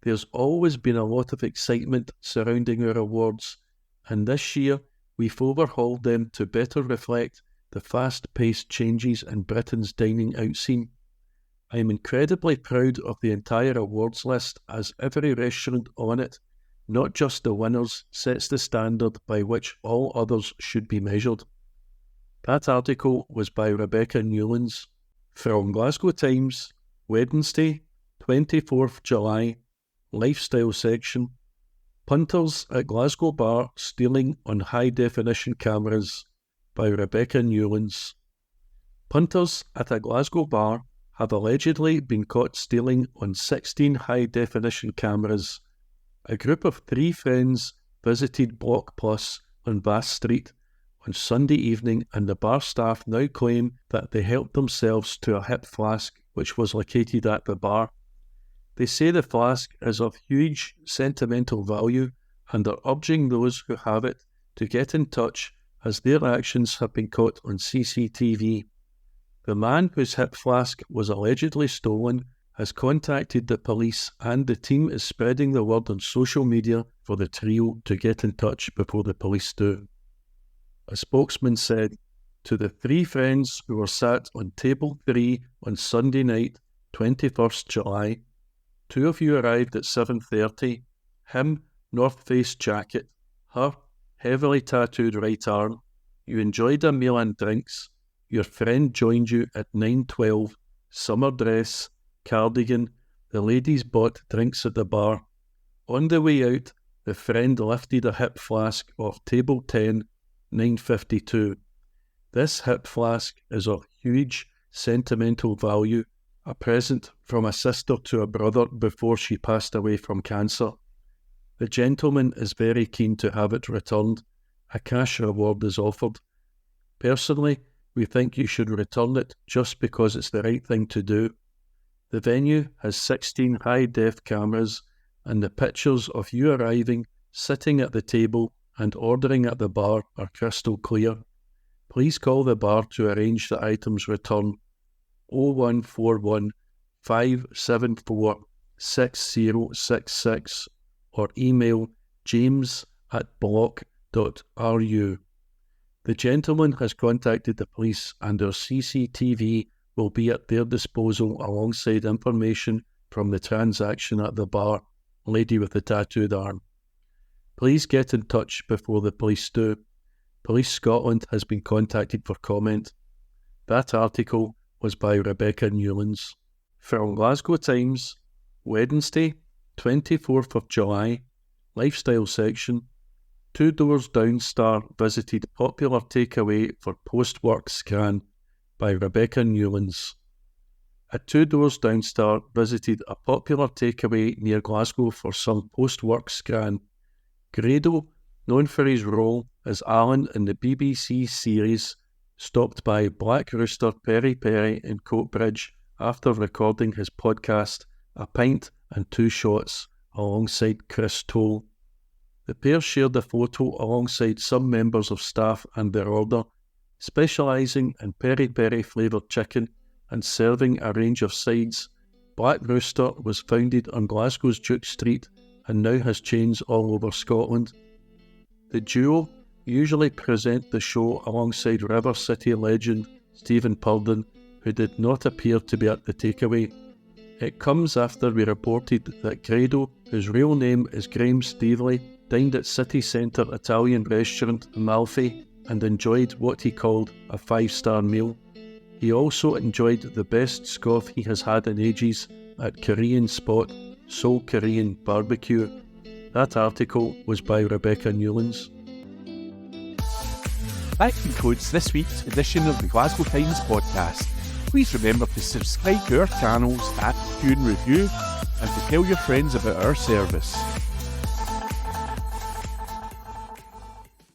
There's always been a lot of excitement surrounding our awards, and this year we've overhauled them to better reflect the fast-paced changes in Britain's dining out scene. I am incredibly proud of the entire awards list, as every restaurant on it, not just the winners, sets the standard by which all others should be measured. That article was by Rebecca Newlands. From Glasgow Times, Wednesday, 24th July, Lifestyle section. Punters at Glasgow Bar stealing on high-definition cameras, by Rebecca Newlands. Punters at a Glasgow bar have allegedly been caught stealing on 16 high-definition cameras. A group of 3 friends visited Block Plus on Bass Street on Sunday evening, and the bar staff now claim that they helped themselves to a hip flask which was located at the bar. They say the flask is of huge sentimental value and are urging those who have it to get in touch, as their actions have been caught on CCTV. The man whose hip flask was allegedly stolen has contacted the police, and the team is spreading the word on social media for the trio to get in touch before the police do. A spokesman said, "To the 3 friends who were sat on table 3 on Sunday night, 21st July, 2 of you arrived at 7:30, him, North Face jacket, her, heavily tattooed right arm. You enjoyed a meal and drinks. Your friend joined you at 9:12, summer dress, cardigan. The ladies bought drinks at the bar. On the way out, the friend lifted a hip flask off table 10, 9:52. This hip flask is of huge sentimental value, a present from a sister to a brother before she passed away from cancer. The gentleman is very keen to have it returned. A cash reward is offered. Personally, we think you should return it just because it's the right thing to do. The venue has 16 high-def cameras, and the pictures of you arriving, sitting at the table and ordering at the bar are crystal clear. Please call the bar to arrange the item's return. 0141 574 6066 or email james@block.ru. The gentleman has contacted the police, and their CCTV will be at their disposal alongside information from the transaction at the bar, lady with the tattooed arm. Please get in touch before the police do. Police Scotland has been contacted for comment. That article was by Rebecca Newlands. From Glasgow Times, Wednesday, 24th of July, Lifestyle section. 2 doors down star visited popular takeaway for post-work scan, by Rebecca Newlands. A 2 doors down star visited a popular takeaway near Glasgow for some post-work scan. Grado, known for his role as Alan in the BBC series, stopped by Black Rooster Peri Peri in Coatbridge after recording his podcast A Pint and 2 Shots alongside Chris Toll. The pair shared a photo alongside some members of staff and their order, specialising in peri-peri flavoured chicken and serving a range of sides. Black Rooster was founded on Glasgow's Duke Street and now has chains all over Scotland. The duo usually present the show alongside River City legend Stephen Purden, who did not appear to be at the takeaway. It comes after we reported that Grado, whose real name is Graham Stevely, dined at city centre Italian restaurant Amalfi and enjoyed what he called a 5-star meal. He also enjoyed the best scoff he has had in ages at Korean spot Seoul Korean Barbecue. That article was by Rebecca Newlands. That concludes this week's edition of the Glasgow Times Podcast. Please remember to subscribe to our channels at Review and Review, and to tell your friends about our service.